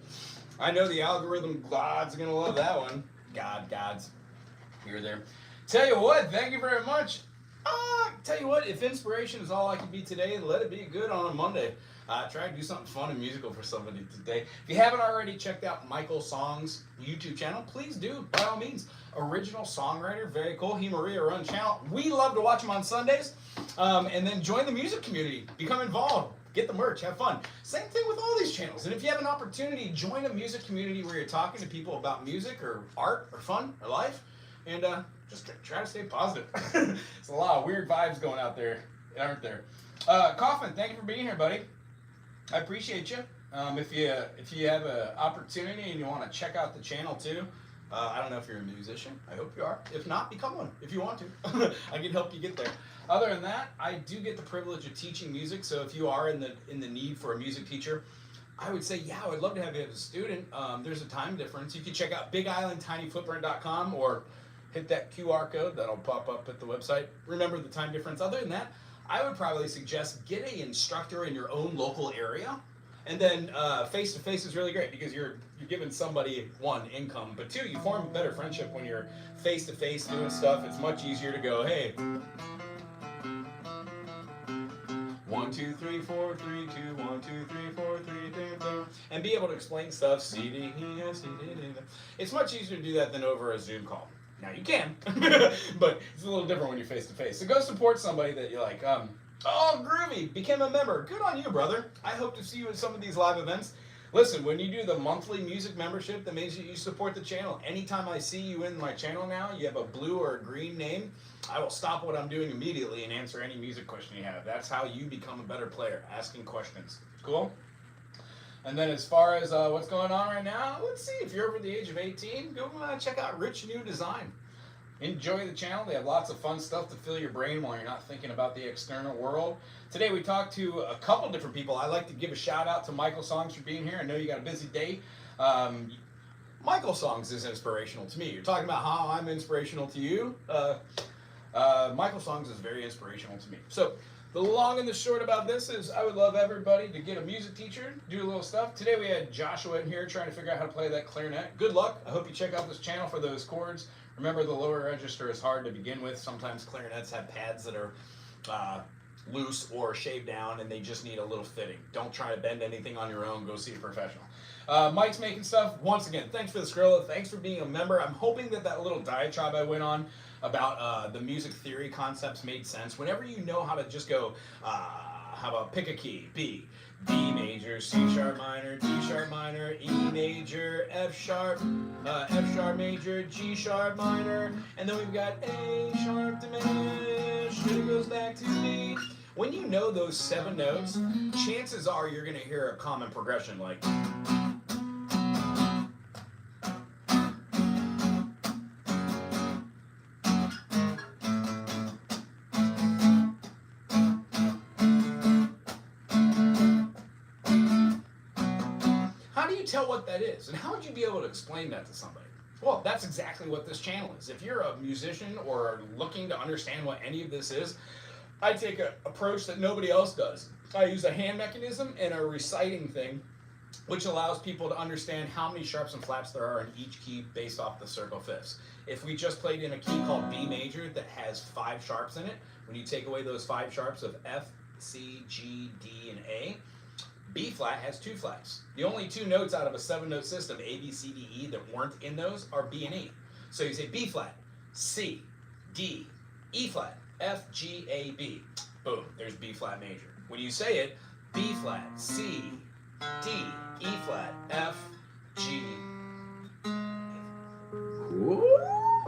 I know the algorithm gods are going to love that one. Gods. Here or there. Tell you what, thank you very much. Tell you what, if inspiration is all I can be today, let it be good on a Monday. Try to do something fun and musical for somebody today. If you haven't already checked out Michael Song's YouTube channel, please do, by all means. Original songwriter, very cool. He Maria run channel. We love to watch him on Sundays. And then join the music community. Become involved. Get the merch. Have fun. Same thing with all these channels. And if you have an opportunity, join a music community where you're talking to people about music or art or fun or life. And just try to stay positive. There's a lot of weird vibes going out there, aren't there? Coffin, thank you for being here, buddy. I appreciate you. If you have an opportunity and you want to check out the channel too, I don't know if you're a musician. I hope you are. If not, become one if you want to. I can help you get there. Other than that, I do get the privilege of teaching music. So if you are in the need for a music teacher, I would say, yeah, I would love to have you as a student. There's a time difference. You can check out BigIslandTinyFootprint.com or hit that QR code that'll pop up at the website. Remember the time difference. Other than that, I would probably suggest get an instructor in your own local area. And then face-to-face is really great because you're giving somebody, one, income, but two, you form a better friendship when you're face-to-face doing stuff. It's much easier to go, hey, 1, 2, 3, 4, 3, 2, 1, 2, 3, 4, 3, 2, and be able to explain stuff. CD, it's much easier to do that than over a Zoom call. Now you can, but it's a little different when you're face-to-face. So go support somebody that you're like, oh, groovy, became a member. Good on you, brother. I hope to see you at some of these live events. Listen, when you do the monthly music membership, that means you support the channel. Anytime I see you in my channel now, you have a blue or a green name, I will stop what I'm doing immediately and answer any music question you have. That's how you become a better player, asking questions. Cool? And then as far as what's going on right now, let's see. If you're over the age of 18, go check out Rich New Design. Enjoy the channel. They have lots of fun stuff to fill your brain while you're not thinking about the external world. Today we talked to a couple different people. I'd like to give a shout out to Michael Songs for being here. I know you got a busy day. Michael Songs is inspirational to me. You're talking about how I'm inspirational to you. Michael Songs is very inspirational to me. So the long and the short about this is I would love everybody to get a music teacher, do a little stuff. Today we had Joshua in here trying to figure out how to play that clarinet. Good luck. I hope you check out this channel for those chords. Remember, the lower register is hard to begin with. Sometimes clarinets have pads that are loose or shaved down, and they just need a little fitting. Don't try to bend anything on your own. Go see a professional. Mike's making stuff. Once again, thanks for the Skrilla. Thanks for being a member. I'm hoping that little diatribe I went on about the music theory concepts made sense. Whenever you know how to just go, how about pick a key, B major, C sharp minor, D sharp minor, E major, F sharp major, G sharp minor, and then we've got A sharp diminished, it goes back to B. When you know those 7 notes, chances are you're going to hear a common progression like... tell what that is, and how would you be able to explain that to somebody? Well, that's exactly what this channel is. If you're a musician or looking to understand what any of this is, I take an approach that nobody else does. I use a hand mechanism and a reciting thing, which allows people to understand how many sharps and flats there are in each key based off the circle fifths. If we just played in a key called B major that has 5 sharps in it, when you take away those 5 sharps of F, C, G, D, and A, B flat has 2 flats. The only 2 notes out of a 7-note system, A, B, C, D, E, that weren't in those are B and E. So you say B flat, C, D, E flat, F, G, A, B. Boom, there's B flat major. When you say it, B flat, C, D, E flat, F, G. Ooh.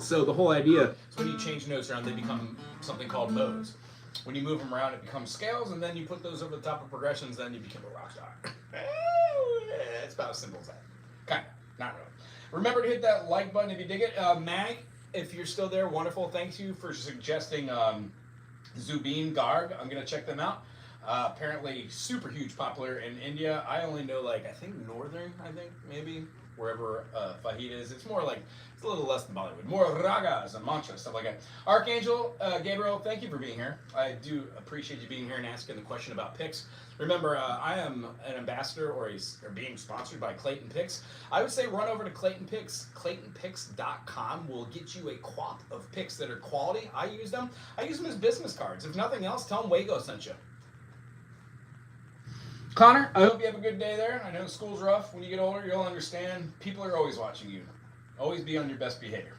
So the whole idea is when you change notes around, they become something called modes. When you move them around, it becomes scales, and then you put those over the top of progressions, then you become a rock star. It's about as simple as that. Kind of, not really. Remember to hit that like button if you dig it. Mag, if you're still there, wonderful. Thank you for suggesting Zubeen Garg. I'm going to check them out. Apparently super huge popular in India. I only know, like, I think northern, maybe. wherever fajita is. It's more like, it's a little less than Bollywood. More ragas and mantras, stuff like that. Archangel Gabriel, thank you for being here. I do appreciate you being here and asking the question about picks. Remember, I am an ambassador or being sponsored by Clayton Picks. I would say run over to Clayton Picks. ClaytonPicks.com will get you a quap of picks that are quality. I use them. I use them as business cards. If nothing else, tell them Wago sent you. Connor, I hope you have a good day there. I know school's rough. When you get older, you'll understand. People are always watching you. Always be on your best behavior.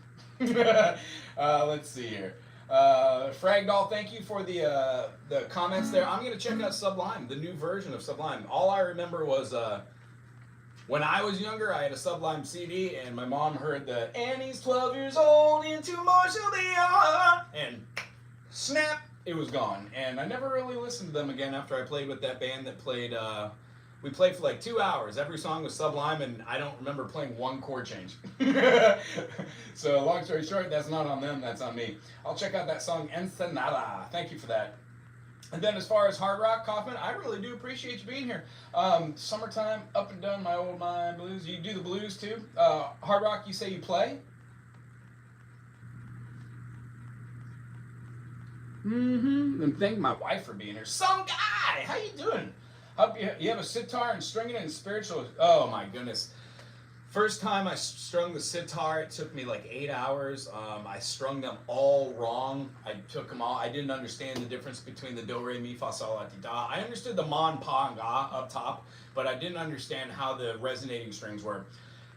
Let's see here. Fragdoll, thank you for the comments there. I'm going to check out Sublime, the new version of Sublime. All I remember was when I was younger, I had a Sublime CD, and my mom heard the Annie's 12 years old, into Marshall the hour, and snap, it was gone. And I never really listened to them again after I played with that band that played, we played for like 2 hours. Every song was Sublime, and I don't remember playing one chord change. So long story short, that's not on them, that's on me. I'll check out that song, Ensenada. Thank you for that. And then as far as hard rock, Kaufman, I really do appreciate you being here. Summertime, Up and Down, My Old Mind Blues. You do the blues too. Hard rock, you say you play? And thank my wife for being here. Some guy, how you doing? Hope you have a sitar and stringing it in spiritual. Oh my goodness. First time I strung the sitar, it took me like 8 hours. I strung them all wrong. I took them all. I didn't understand the difference between the do, re, mi, fa, sol, la, ti, da. I understood the mon, pa, and ga up top, but I didn't understand how the resonating strings were.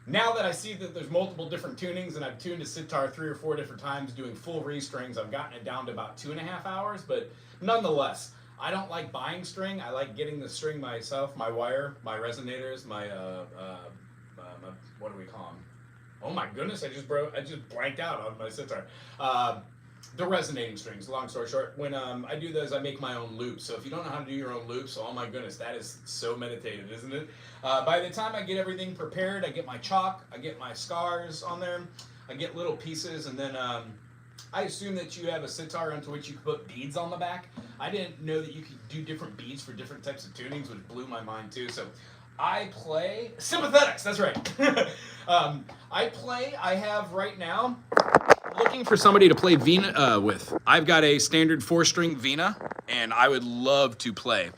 Now that I see that there's multiple different tunings, and I've tuned a sitar 3 or 4 different times doing full restrings, I've gotten it down to about 2.5 hours, but nonetheless, I don't like buying string. I like getting the string myself, my wire, my resonators, my what do we call them? Oh my goodness, I just blanked out on my sitar. The resonating strings, long story short, when I do those, I make my own loops. So if you don't know how to do your own loops, oh my goodness, that is so meditative, isn't it? By the time I get everything prepared, I get my chalk, I get my scars on there, I get little pieces, and then I assume that you have a sitar onto which you can put beads on the back. I didn't know that you could do different beads for different types of tunings, which blew my mind too. So I play sympathetics, that's right. I have right now, looking for somebody to play Vina with. I've got a standard 4-string Vina, and I would love to play.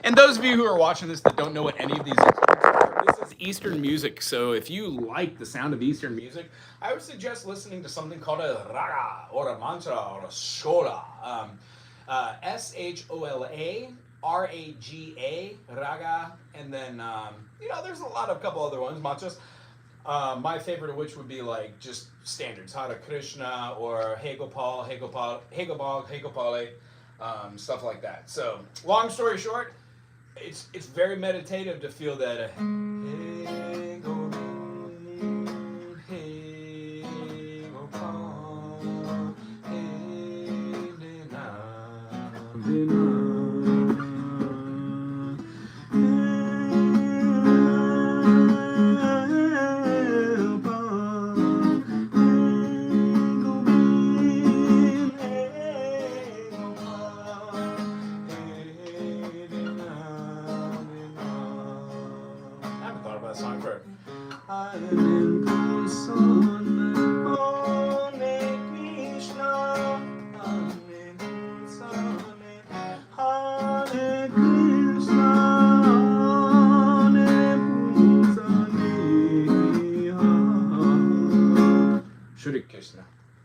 And those of you who are watching this that don't know what any of these instruments are, this is Eastern music. So if you like the sound of Eastern music, I would suggest listening to something called a raga, or a mantra, or a shola. S-H-O-L-A. R-A-G-A, raga, and then, there's a couple other ones, mantras. My favorite of which would be like just standards, Hare Krishna, or Hey Gopal, Hey Gopal, Hey Gopal, Hey Gopale, stuff like that. So, long story short, it's very meditative to feel that, Hey Gopal, Hey Gopal, Hey Dina.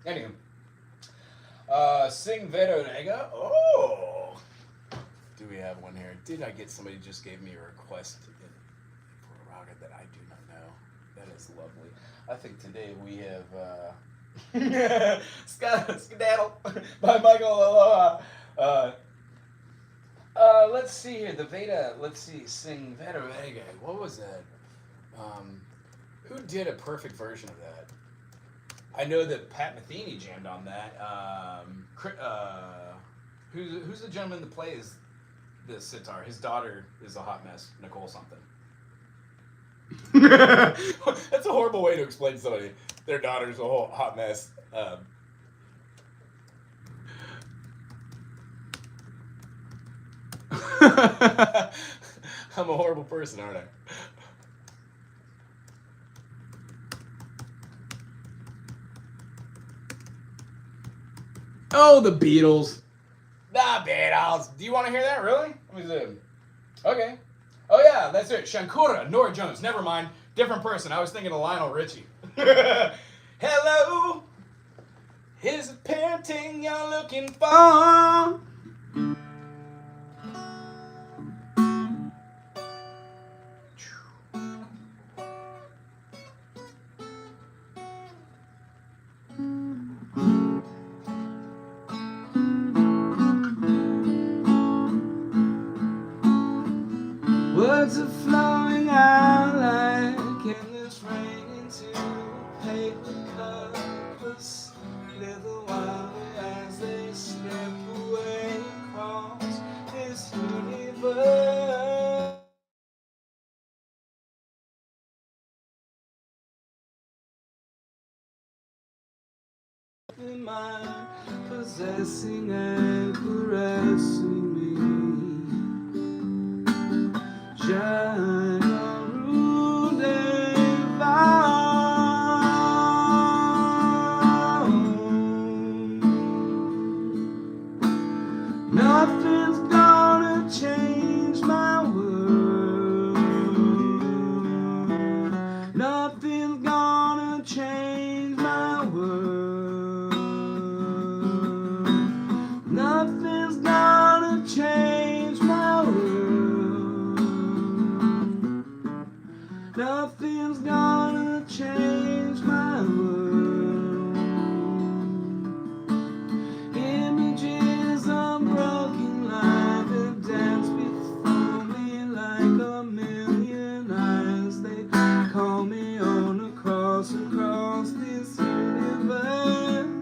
Anywho, Sing Vedorega. Oh, do we have one here? Did I get somebody just gave me a request for a raga that I do not know? That is lovely. I think today we have Skedaddle by Michael Aloha. Let's see here. The Veda. Let's see. Sing Vedorega. What was that? Who did a perfect version of that? I know that Pat Metheny jammed on that. Who's the gentleman that plays the sitar? His daughter is a hot mess. Nicole something. That's a horrible way to explain to somebody. Their daughter's a whole hot mess. I'm a horrible person, aren't I? Oh, the Beatles. The Beatles. Do you want to hear that? Really? Let me see. Okay. Oh yeah, that's it. Shankura, Norah Jones. Never mind. Different person. I was thinking of Lionel Richie. Hello. Here's the painting you're looking for. Words are flowing out like endless rain into paper cups. Little while as they slip away across this universe. In mind, possessing and caressing me. Nothing's gonna change my world. Nothing's gonna change my world. Nothing's gonna change my world. Nothing's gonna change my world. Images of broken life that dance before me like a million eyes. They call me on across this universe.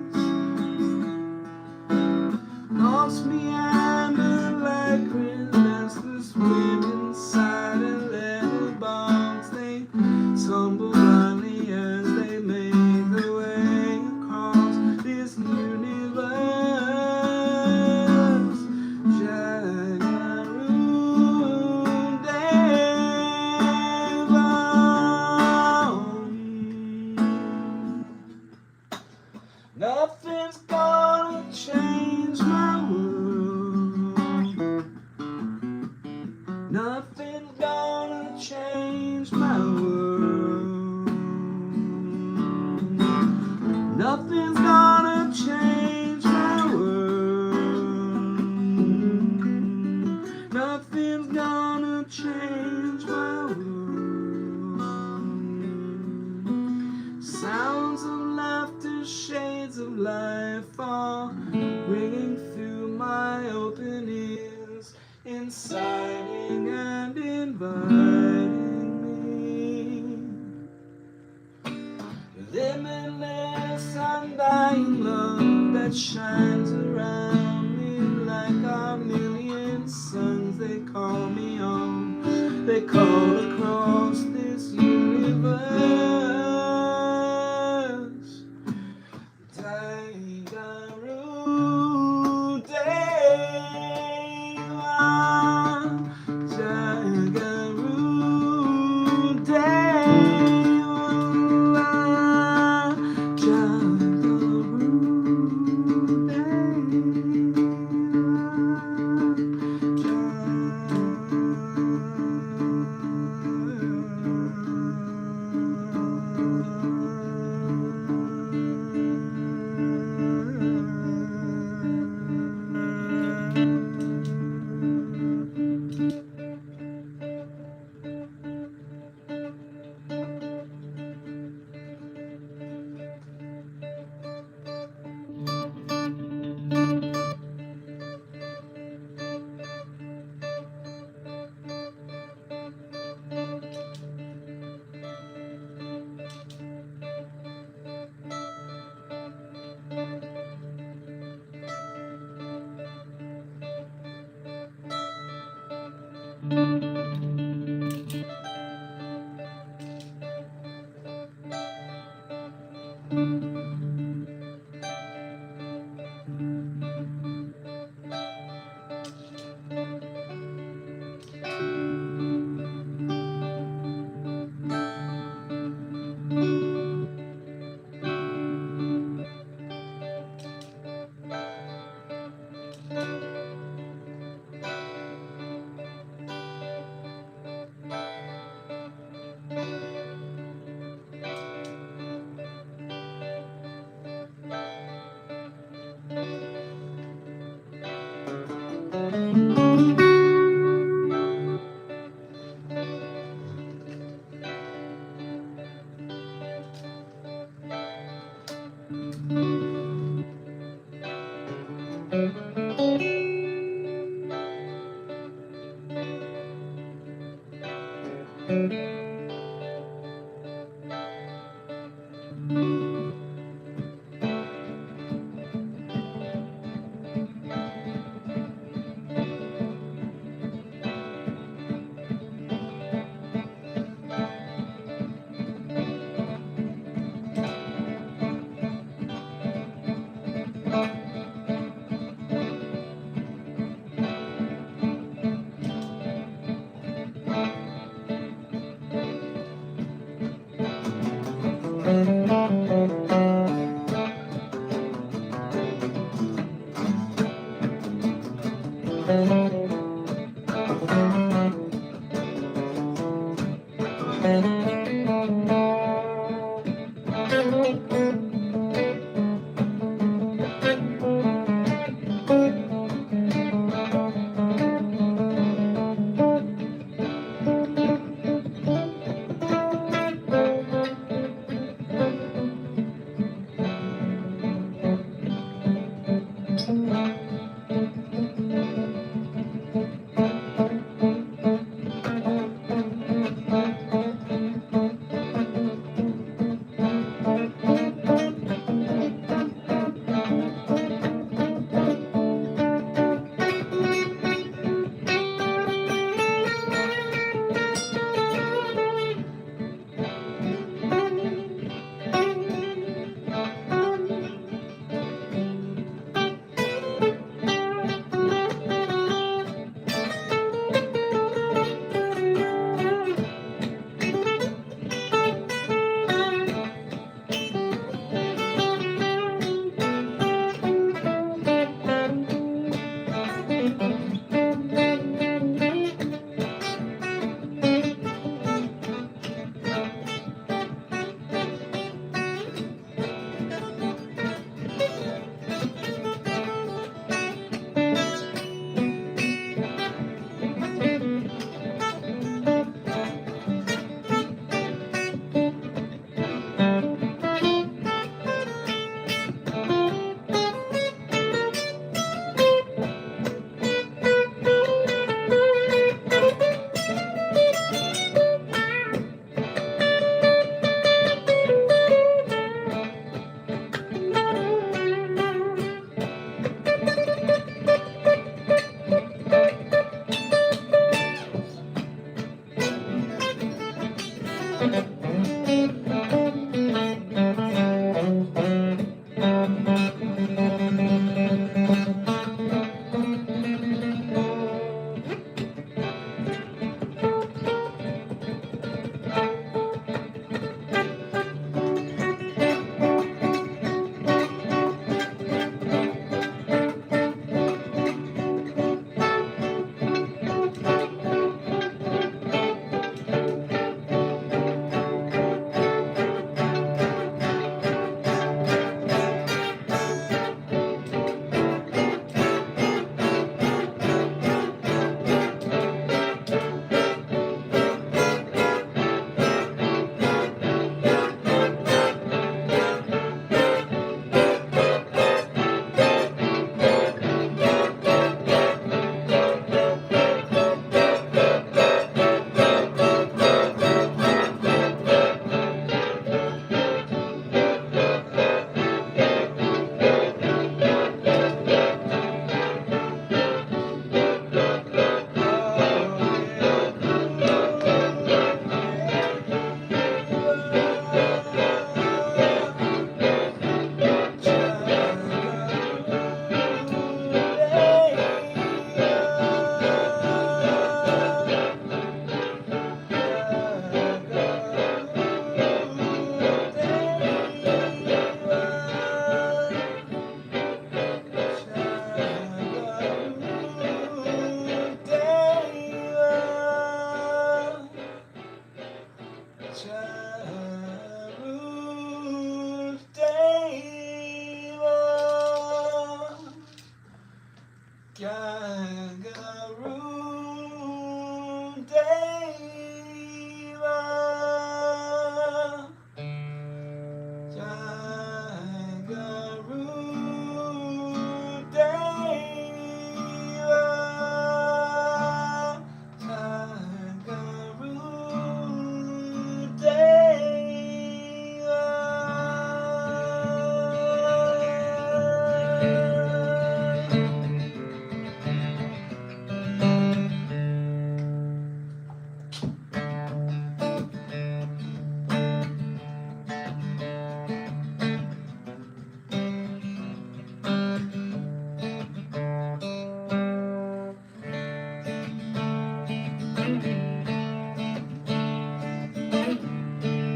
Lost me under like restless wind inside a little box. They tumble blindly as they make their way across this universe. Jagaru Devam. Nothing's gonna change my world. Nothing's gonna change my world. Nothing's gonna change my world. Nothing's gonna change my world. Sounds of laughter, shades of life are ringing through my open ears, inciting and inviting me. Limitless, undying love that shines around me like a million suns. They call me on, they call across this universe. Jagaru Deva, Jagaru Deva, Jagaru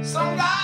Some guy!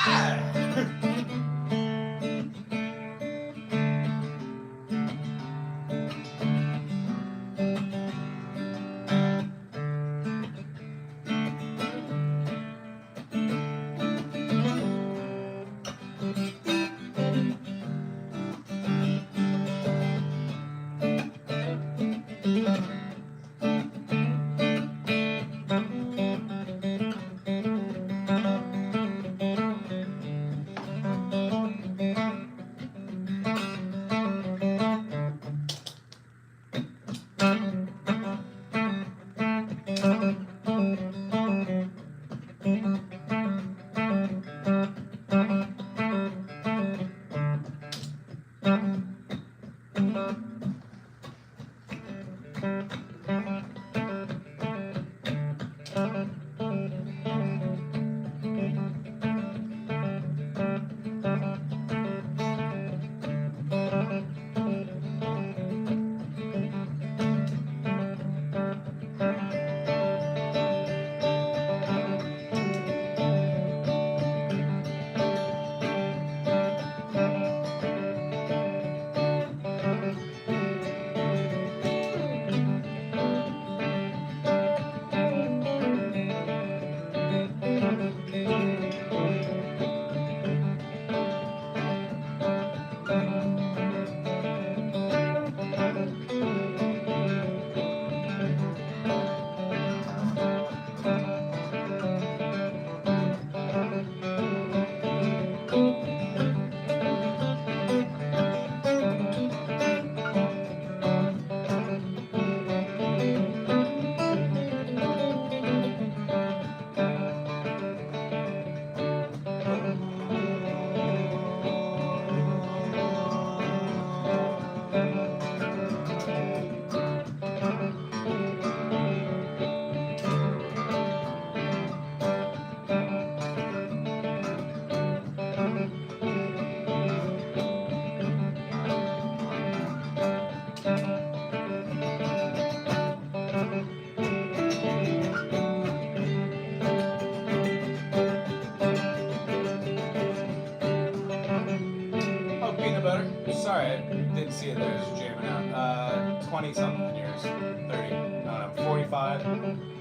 Sorry, I didn't see it there. It was jamming out. 20 something years. 30. I don't know. 45.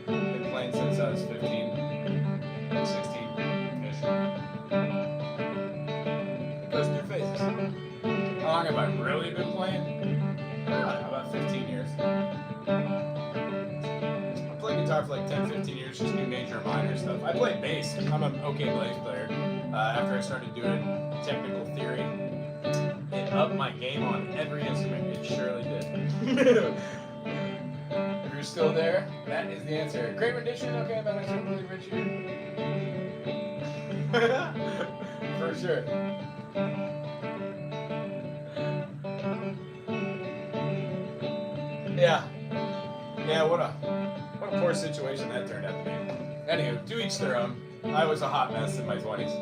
Been playing since I was 15. 16 ish. It goes through phases. How long have I really been playing? I don't know, about 15 years. I played guitar for like 10, 15 years, just do major and minor stuff. I played bass. I'm an okay bass player. After I started doing technical theory, it upped my game on every instrument. It surely did. If you're still there, that is the answer. Great rendition. Okay, that makes it really rich here. For sure. Yeah. Yeah, what a poor situation that turned out to be. Anywho, to each their own. I was a hot mess in my 20s.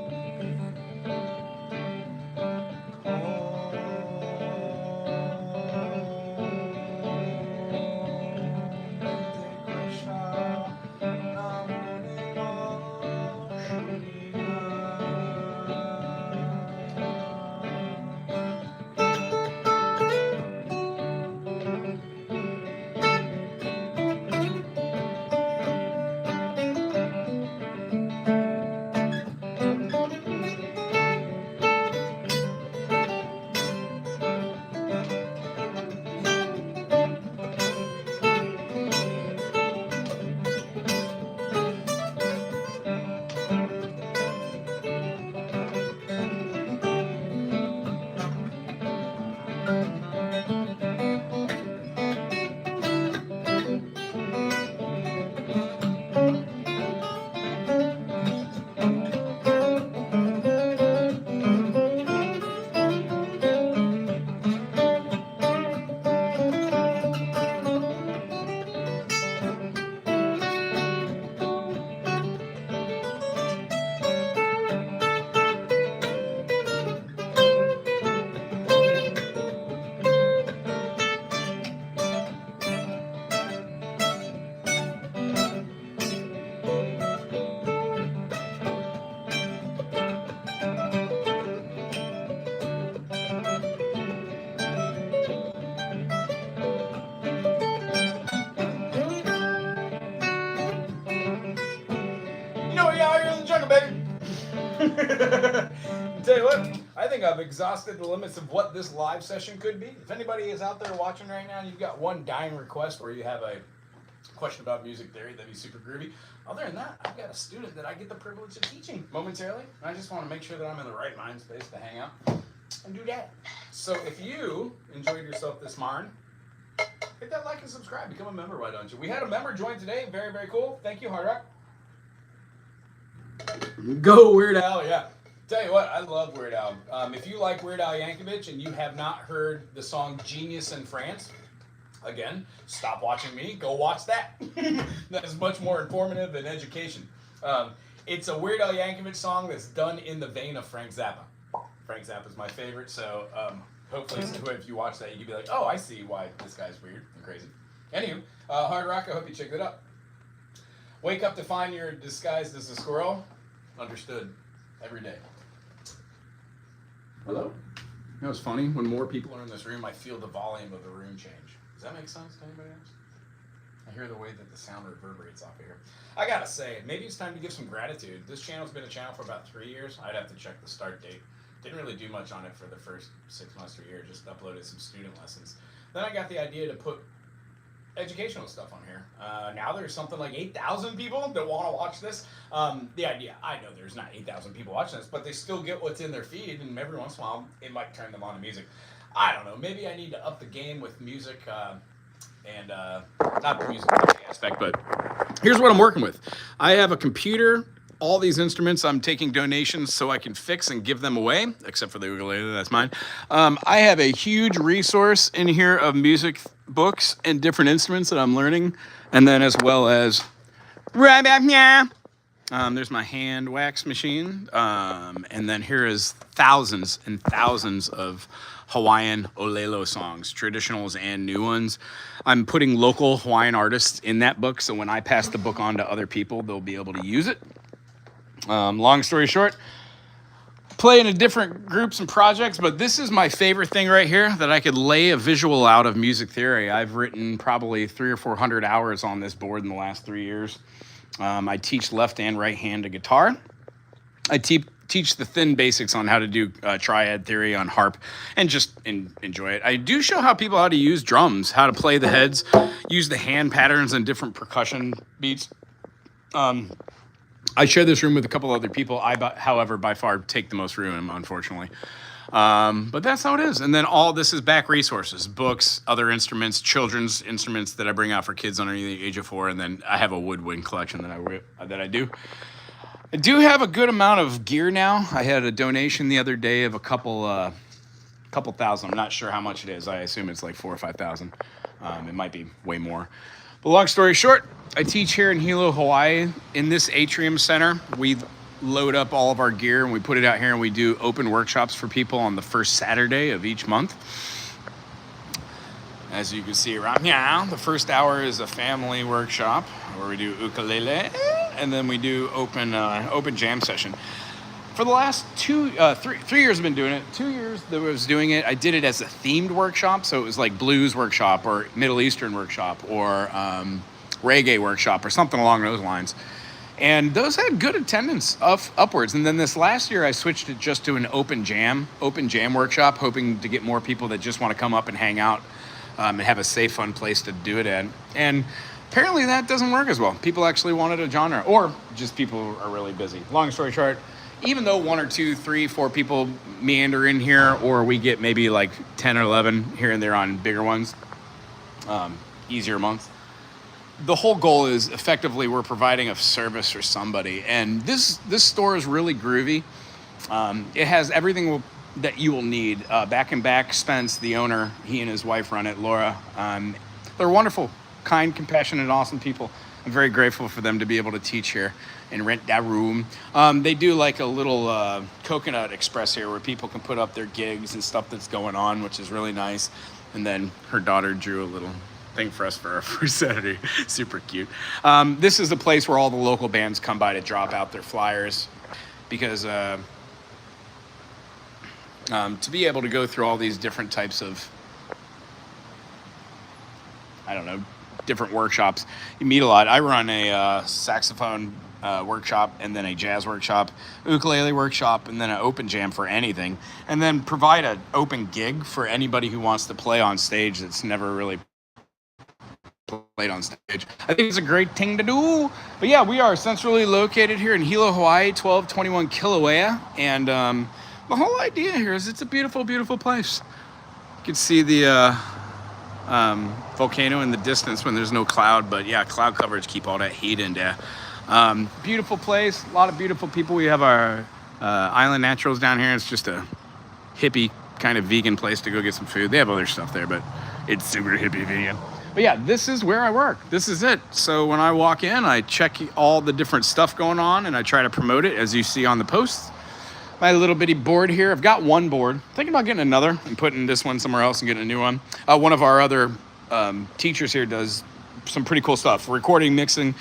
Tell you what, I think I've exhausted the limits of what this live session could be. If anybody is out there watching right now and you've got one dying request where you have a question about music theory, that'd be super groovy. Other than that, I've got a student that I get the privilege of teaching momentarily. I just want to make sure that I'm in the right mind space to hang out and do that. So if you enjoyed yourself this morning, hit that like and subscribe. Become a member, why don't you? We had a member join today. Very, very cool. Thank you, Hard Rock. Go Weird Al, yeah. Tell you what, I love Weird Al. If you like Weird Al Yankovic and you have not heard the song Genius in France, again, stop watching me, go watch that. That is much more informative than education. It's a Weird Al Yankovic song that's done in the vein of Frank Zappa. Frank Zappa is my favorite, so hopefully if you watch that, you can be like, oh, I see why this guy's weird and crazy. Anywho, Hard Rock, I hope you checked it out. Wake up to find you're disguised as a squirrel. Understood. Every day. Hello? You know what's funny? When more people are in this room, I feel the volume of the room change. Does that make sense to anybody else? I hear the way that the sound reverberates off of here. I gotta say, maybe it's time to give some gratitude. This channel's been a channel for about 3 years. I'd have to check the start date. Didn't really do much on it for the first 6 months to a year. Just uploaded some student lessons. Then I got the idea to put educational stuff on here. Now there's something like 8,000 people that want to watch this. The idea, I know there's not 8,000 people watching this, but they still get what's in their feed, and every once in a while it might turn them on to music. I don't know, maybe I need to up the game with music, and not the music aspect, but here's what I'm working with. I have a computer, all these instruments, I'm taking donations so I can fix and give them away, except for the ukulele, that's mine. I have a huge resource in here of music books and different instruments that I'm learning, and then as well as there's my hand wax machine, and then here is thousands and thousands of Hawaiian olelo songs, traditionals and new ones. I'm putting local Hawaiian artists in that book, so when I pass the book on to other people, they'll be able to use it. Long story short, play in different groups and projects, but this is my favorite thing right here, that I could lay a visual out of music theory. I've written probably 300 or 400 hours on this board in the last 3 years. I teach left and right hand guitar. I teach the thin basics on how to do triad theory on harp, and just enjoy it. I do show how to use drums, how to play the heads, use the hand patterns and different percussion beats. I share this room with a couple other people. However, by far take the most room, unfortunately. But that's how it is. And then all this is back resources, books, other instruments, children's instruments that I bring out for kids under the age of 4. And then I have a woodwind collection that I do. I do have a good amount of gear now. I had a donation the other day of a couple thousand. I'm not sure how much it is. I assume it's like 4,000 or 5,000. It might be way more. But long story short, I teach here in Hilo, Hawaii. In this atrium center, we load up all of our gear and we put it out here, and we do open workshops for people on the first Saturday of each month. As you can see around here, the first hour is a family workshop where we do ukulele, and then we do open jam session. For the last 3 years I've been doing it. 2 years that I was doing it, I did it as a themed workshop. So it was like blues workshop or Middle Eastern workshop or reggae workshop or something along those lines. And those had good attendance upwards. And then this last year I switched it just to an open jam workshop, hoping to get more people that just want to come up and hang out and have a safe, fun place to do it at. And apparently that doesn't work as well. People actually wanted a genre, or just people are really busy. Long story short, even though 1 or 2, 3, 4 people meander in here, or we get maybe like 10 or 11 here and there on bigger ones, easier months, the whole goal is effectively we're providing a service for somebody. And this store is really groovy. It has everything that you will need. Back Spence, the owner, he and his wife run it, Laura. They're wonderful, kind, compassionate, awesome people. I'm very grateful for them to be able to teach here and rent that room. They do like a little coconut express here where people can put up their gigs and stuff that's going on, which is really nice. And then her daughter drew a little thing for us for our first Saturday. Super cute. This is the place where all the local bands come by to drop out their flyers, because to be able to go through all these different types of, different workshops, you meet a lot. I run a saxophone workshop, and then a jazz workshop, ukulele workshop, and then an open jam for anything, and then provide an open gig for anybody who wants to play on stage that's never really played on stage. I think it's a great thing to do. But yeah, we are centrally located here in Hilo, Hawaii, 1221 Kilauea, and the whole idea here is it's a beautiful, beautiful place. You can see the volcano in the distance when there's no cloud, but yeah, cloud coverage keep all that heat in there. Beautiful place, a lot of beautiful people. We have our Island Naturals down here. It's just a hippie kind of vegan place to go get some food. They have other stuff there, but it's super hippie vegan. But yeah, this is where I work. This is it. So when I walk in, I check all the different stuff going on, and I try to promote it, as you see on the posts. My little bitty board here. I've got one board. Thinking about getting another and putting this one somewhere else and getting a new one. One of our other teachers here does some pretty cool stuff, recording, mixing,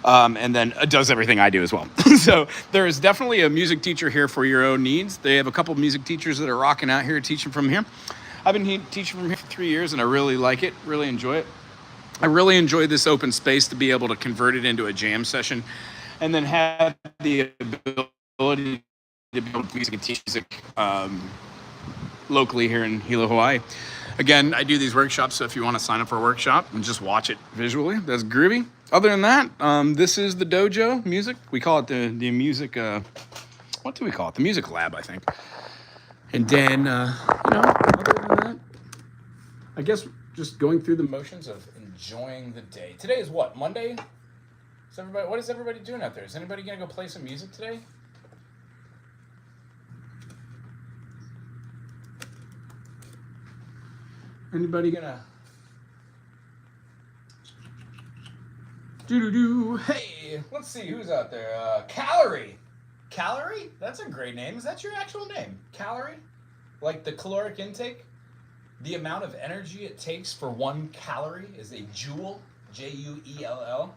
and then does everything I do as well. So there is definitely a music teacher here for your own needs. They have a couple of music teachers that are rocking out here teaching from here. I've been teaching from here for 3 years, and I really like it, really enjoy it. I really enjoy this open space to be able to convert it into a jam session and then have the ability to be able to music and teach music locally here in Hilo, Hawaii. Again, I do these workshops, so if you want to sign up for a workshop and just watch it visually, that's groovy. Other than that, this is the dojo music. We call it the music, what do we call it? The music lab, I think. And then, other than that, I guess just going through the motions of enjoying the day. Today is what, Monday? What is everybody doing out there? Is anybody going to go play some music today? Anybody gonna do? Hey, let's see who's out there. Calorie. Calorie? That's a great name. Is that your actual name? Calorie? Like the caloric intake? The amount of energy it takes for 1 calorie is a joule. J-U-E-L-L.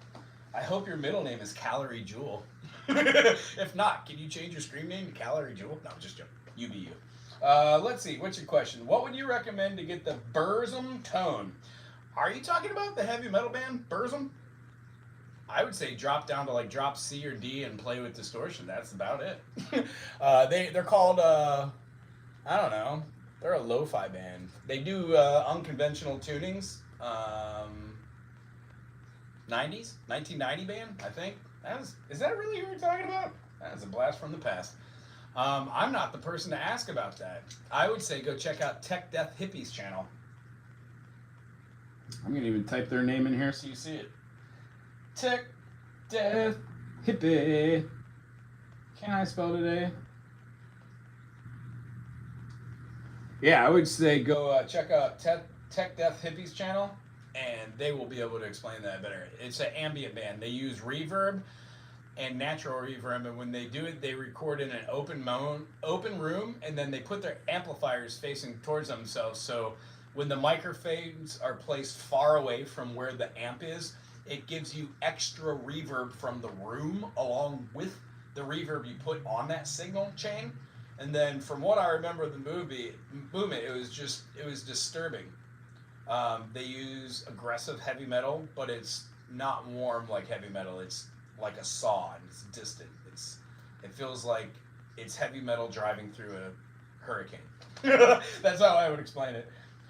I hope your middle name is Calorie Jewel. If not, can you change your screen name to Calorie Jewel? No, just joking. You be you. Let's see, what's your question? What would you recommend to get the Burzum tone? Are you talking about the heavy metal band, Burzum? I would say drop down to like drop C or D and play with distortion. That's about it. They're called, I don't know, they're a lo-fi band. They do unconventional tunings. 90s? 1990 band, I think. Is that really who we're talking about? That's a blast from the past. I'm not the person to ask about that. I would say go check out Tech Death Hippies channel. I'm going to even type their name in here so you see it. Tech Death Hippie. Can I spell today? Yeah, I would say go check out Tech Death Hippies channel, and they will be able to explain that better. It's an ambient band. They use reverb and natural reverb, and when they do it, they record in an open room, and then they put their amplifiers facing towards themselves. So when the microphones are placed far away from where the amp is, it gives you extra reverb from the room along with the reverb you put on that signal chain. And then from what I remember of the movement, it was disturbing. They use aggressive heavy metal, but it's not warm like heavy metal. It's like a saw, and it's distant. It feels like it's heavy metal driving through a hurricane. That's how I would explain it.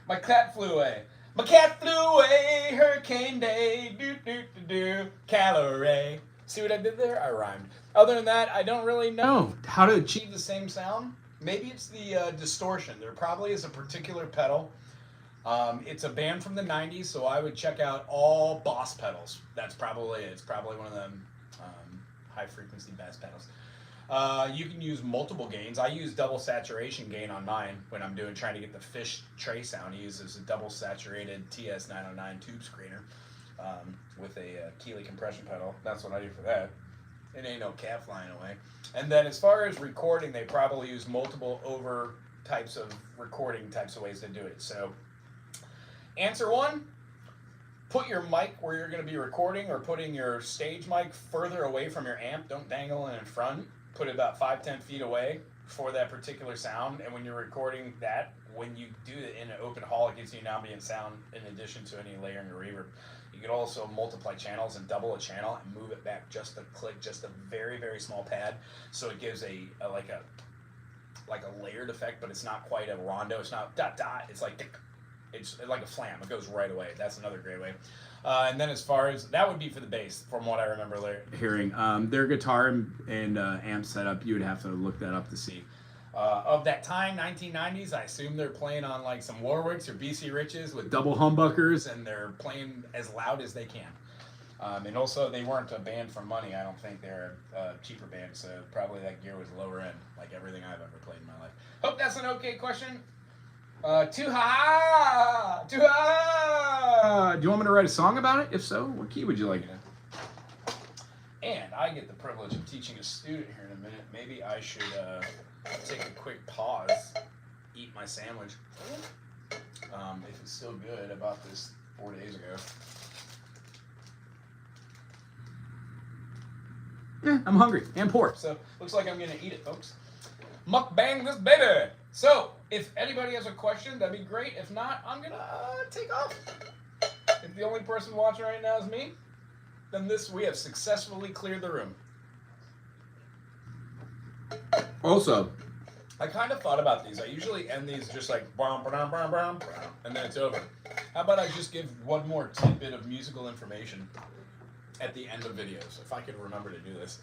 My cat flew away. My cat flew away, hurricane day, do, calorie. See what I did there? I rhymed. Other than that, I don't really know how to achieve the same sound. Maybe it's the distortion. There probably is a particular pedal. It's a band from the 90s, so I would check out all Boss pedals. That's probably it. It's probably one of them high-frequency bass pedals. You can use multiple gains. I use double saturation gain on mine when I'm trying to get the fish tray sound. He uses a double saturated TS909 tube screener with a Keeley compression pedal. That's what I do for that. It ain't no cat flying away. And then as far as recording, they probably use multiple types of ways to do it. So answer 1, put your mic where you're going to be recording, or putting your stage mic further away from your amp. Don't dangle it in front. Put it about 5-10 feet away for that particular sound. And when you're recording that when you do it in an open hall, it gives you an ambient sound in addition to any layering or reverb. You can also multiply channels and double a channel and move it back just a click, just a very, very small pad. So it gives a like a layered effect, but it's not quite a rondo. It's not dot dot. It's like a flam. It goes right away. That's another great way. And then as far as that would be for the bass, from what I remember hearing, their guitar and amp setup, you would have to look that up to see. Of that time, 1990s, I assume they're playing on like some Warwicks or BC Riches with double humbuckers, and they're playing as loud as they can. And also, they weren't a band for money. I don't think they're a cheaper band, so probably that gear was lower end, like everything I've ever played in my life. Hope that's an okay question. Too high! Too high! Do you want me to write a song about it? If so, what key would you like it in? And I get the privilege of teaching a student here in a minute. Maybe I should take a quick pause, eat my sandwich. If it's still good, I bought this 4 days ago. Yeah, I'm hungry and poor, so looks like I'm gonna eat it, folks. Mukbang this baby! So, if anybody has a question, that'd be great. If not, I'm gonna take off. If the only person watching right now is me, then we have successfully cleared the room. Also, I kind of thought about these. I usually end these just like brum, brum, brum, brum, and then it's over. How about I just give one more tidbit of musical information at the end of videos, if I could remember to do this.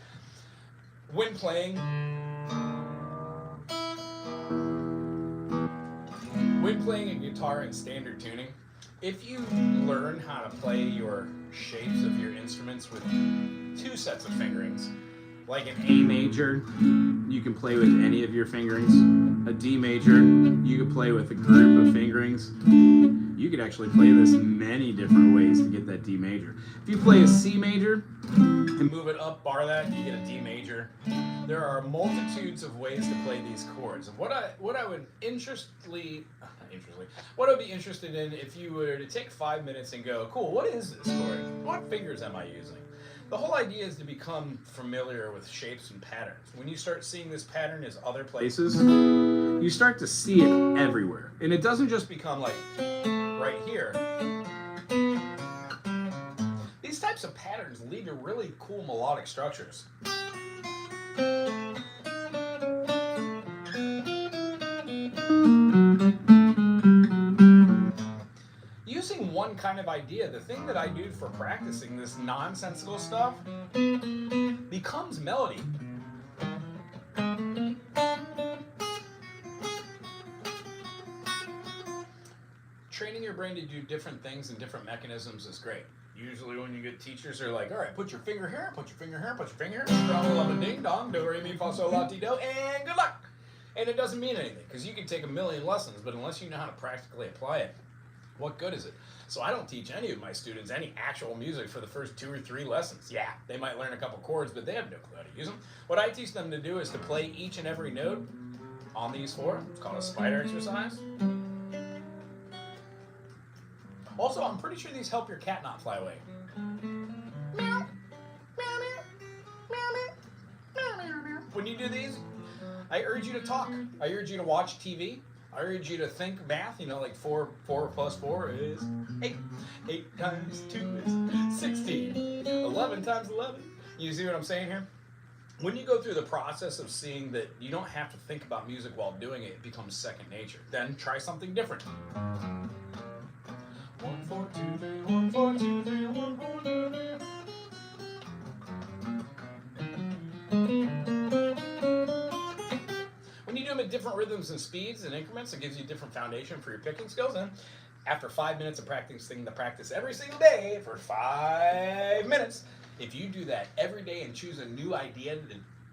When playing a guitar in standard tuning, if you learn how to play your shapes of your instruments with 2 sets of fingerings, like an A major, you can play with any of your fingerings. A D major, you can play with a group of fingerings. You could actually play this many different ways to get that D major. If you play a C major and move it up, bar that, you get a D major. There are multitudes of ways to play these chords. And what I would what I would be interested in, if you were to take 5 minutes and go, cool, what is this chord? What fingers am I using? The whole idea is to become familiar with shapes and patterns. When you start seeing this pattern as other places, you start to see it everywhere. And it doesn't just become like right here. These types of patterns lead to really cool melodic structures. Using one kind of idea, the thing that I do for practicing this nonsensical stuff becomes melody. Training your brain to do different things and different mechanisms is great. Usually when you get teachers, they're like, all right, put your finger here, put your finger here, put your finger here, drum, ding dong, do, re, mi, fa, sol, la, ti, do, and good luck. And it doesn't mean anything, because you can take a million lessons, but unless you know how to practically apply it, what good is it? So I don't teach any of my students any actual music for the first 2 or 3 lessons. Yeah, they might learn a couple chords, but they have no clue how to use them. What I teach them to do is to play each and every note on these 4. It's called a spider exercise. Also, I'm pretty sure these help your cat not fly away. When you do these, I urge you to talk. I urge you to watch TV. I urge you to think math, like 4 plus 4 is 8. 8 times 2 is 16. 11 times 11. You see what I'm saying here? When you go through the process of seeing that you don't have to think about music while doing it, it becomes second nature. Then try something different. 1, 4, 2, 3, 1, 4, 2, 3, 1, 4, 2, 3. When you do them at different rhythms and speeds and increments, it gives you a different foundation for your picking skills. And after 5 minutes of practicing the practice every single day for 5 minutes, if you do that every day and choose a new idea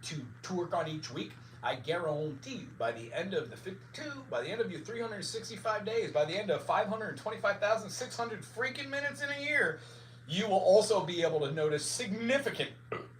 to work on each week, I guarantee you, by the end of the 52, by the end of your 365 days, by the end of 525,600 freaking minutes in a year, you will also be able to notice significant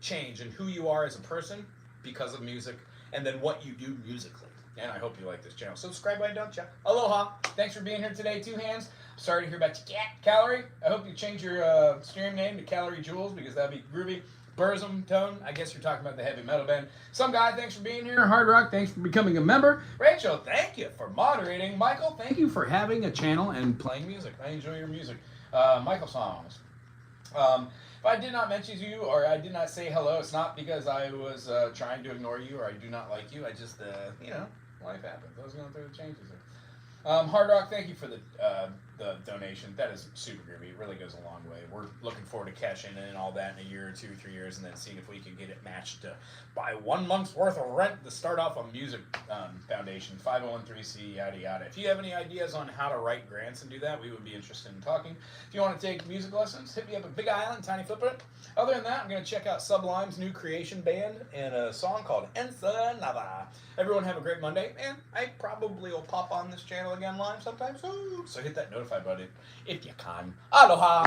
change in who you are as a person because of music, and then what you do musically. And I hope you like this channel. Subscribe, why don't you? Aloha. Thanks for being here today, 2 hands. Sorry to hear about your cat, Calorie. I hope you change your stream name to Calorie Jewels, because that'd be groovy. Burzum Tone, I guess you're talking about the heavy metal band. Some guy, thanks for being here. Hard Rock, thanks for becoming a member. Rachel, thank you for moderating. Michael, thank you for having a channel and playing music. I enjoy your music. Michael Songs. If I did not mention you or I did not say hello, it's not because I was trying to ignore you or I do not like you. I just, life happens. I was going through the changes there. Hard Rock, thank you for the donation. That is super groovy. It really goes a long way. We're looking forward to cashing in and all that in a year or 2, 3 years, and then seeing if we can get it matched to buy 1 month's worth of rent to start off a music foundation, 501(c), yada yada. If you have any ideas on how to write grants and do that, we would be interested in talking. If you want to take music lessons, hit me up at Big Island, Tiny Footprint. Other than that, I'm going to check out Sublime's new creation band and a song called Ensenada. Everyone have a great Monday, and I probably will pop on this channel again live sometime soon. So hit that notify button if you can. Aloha!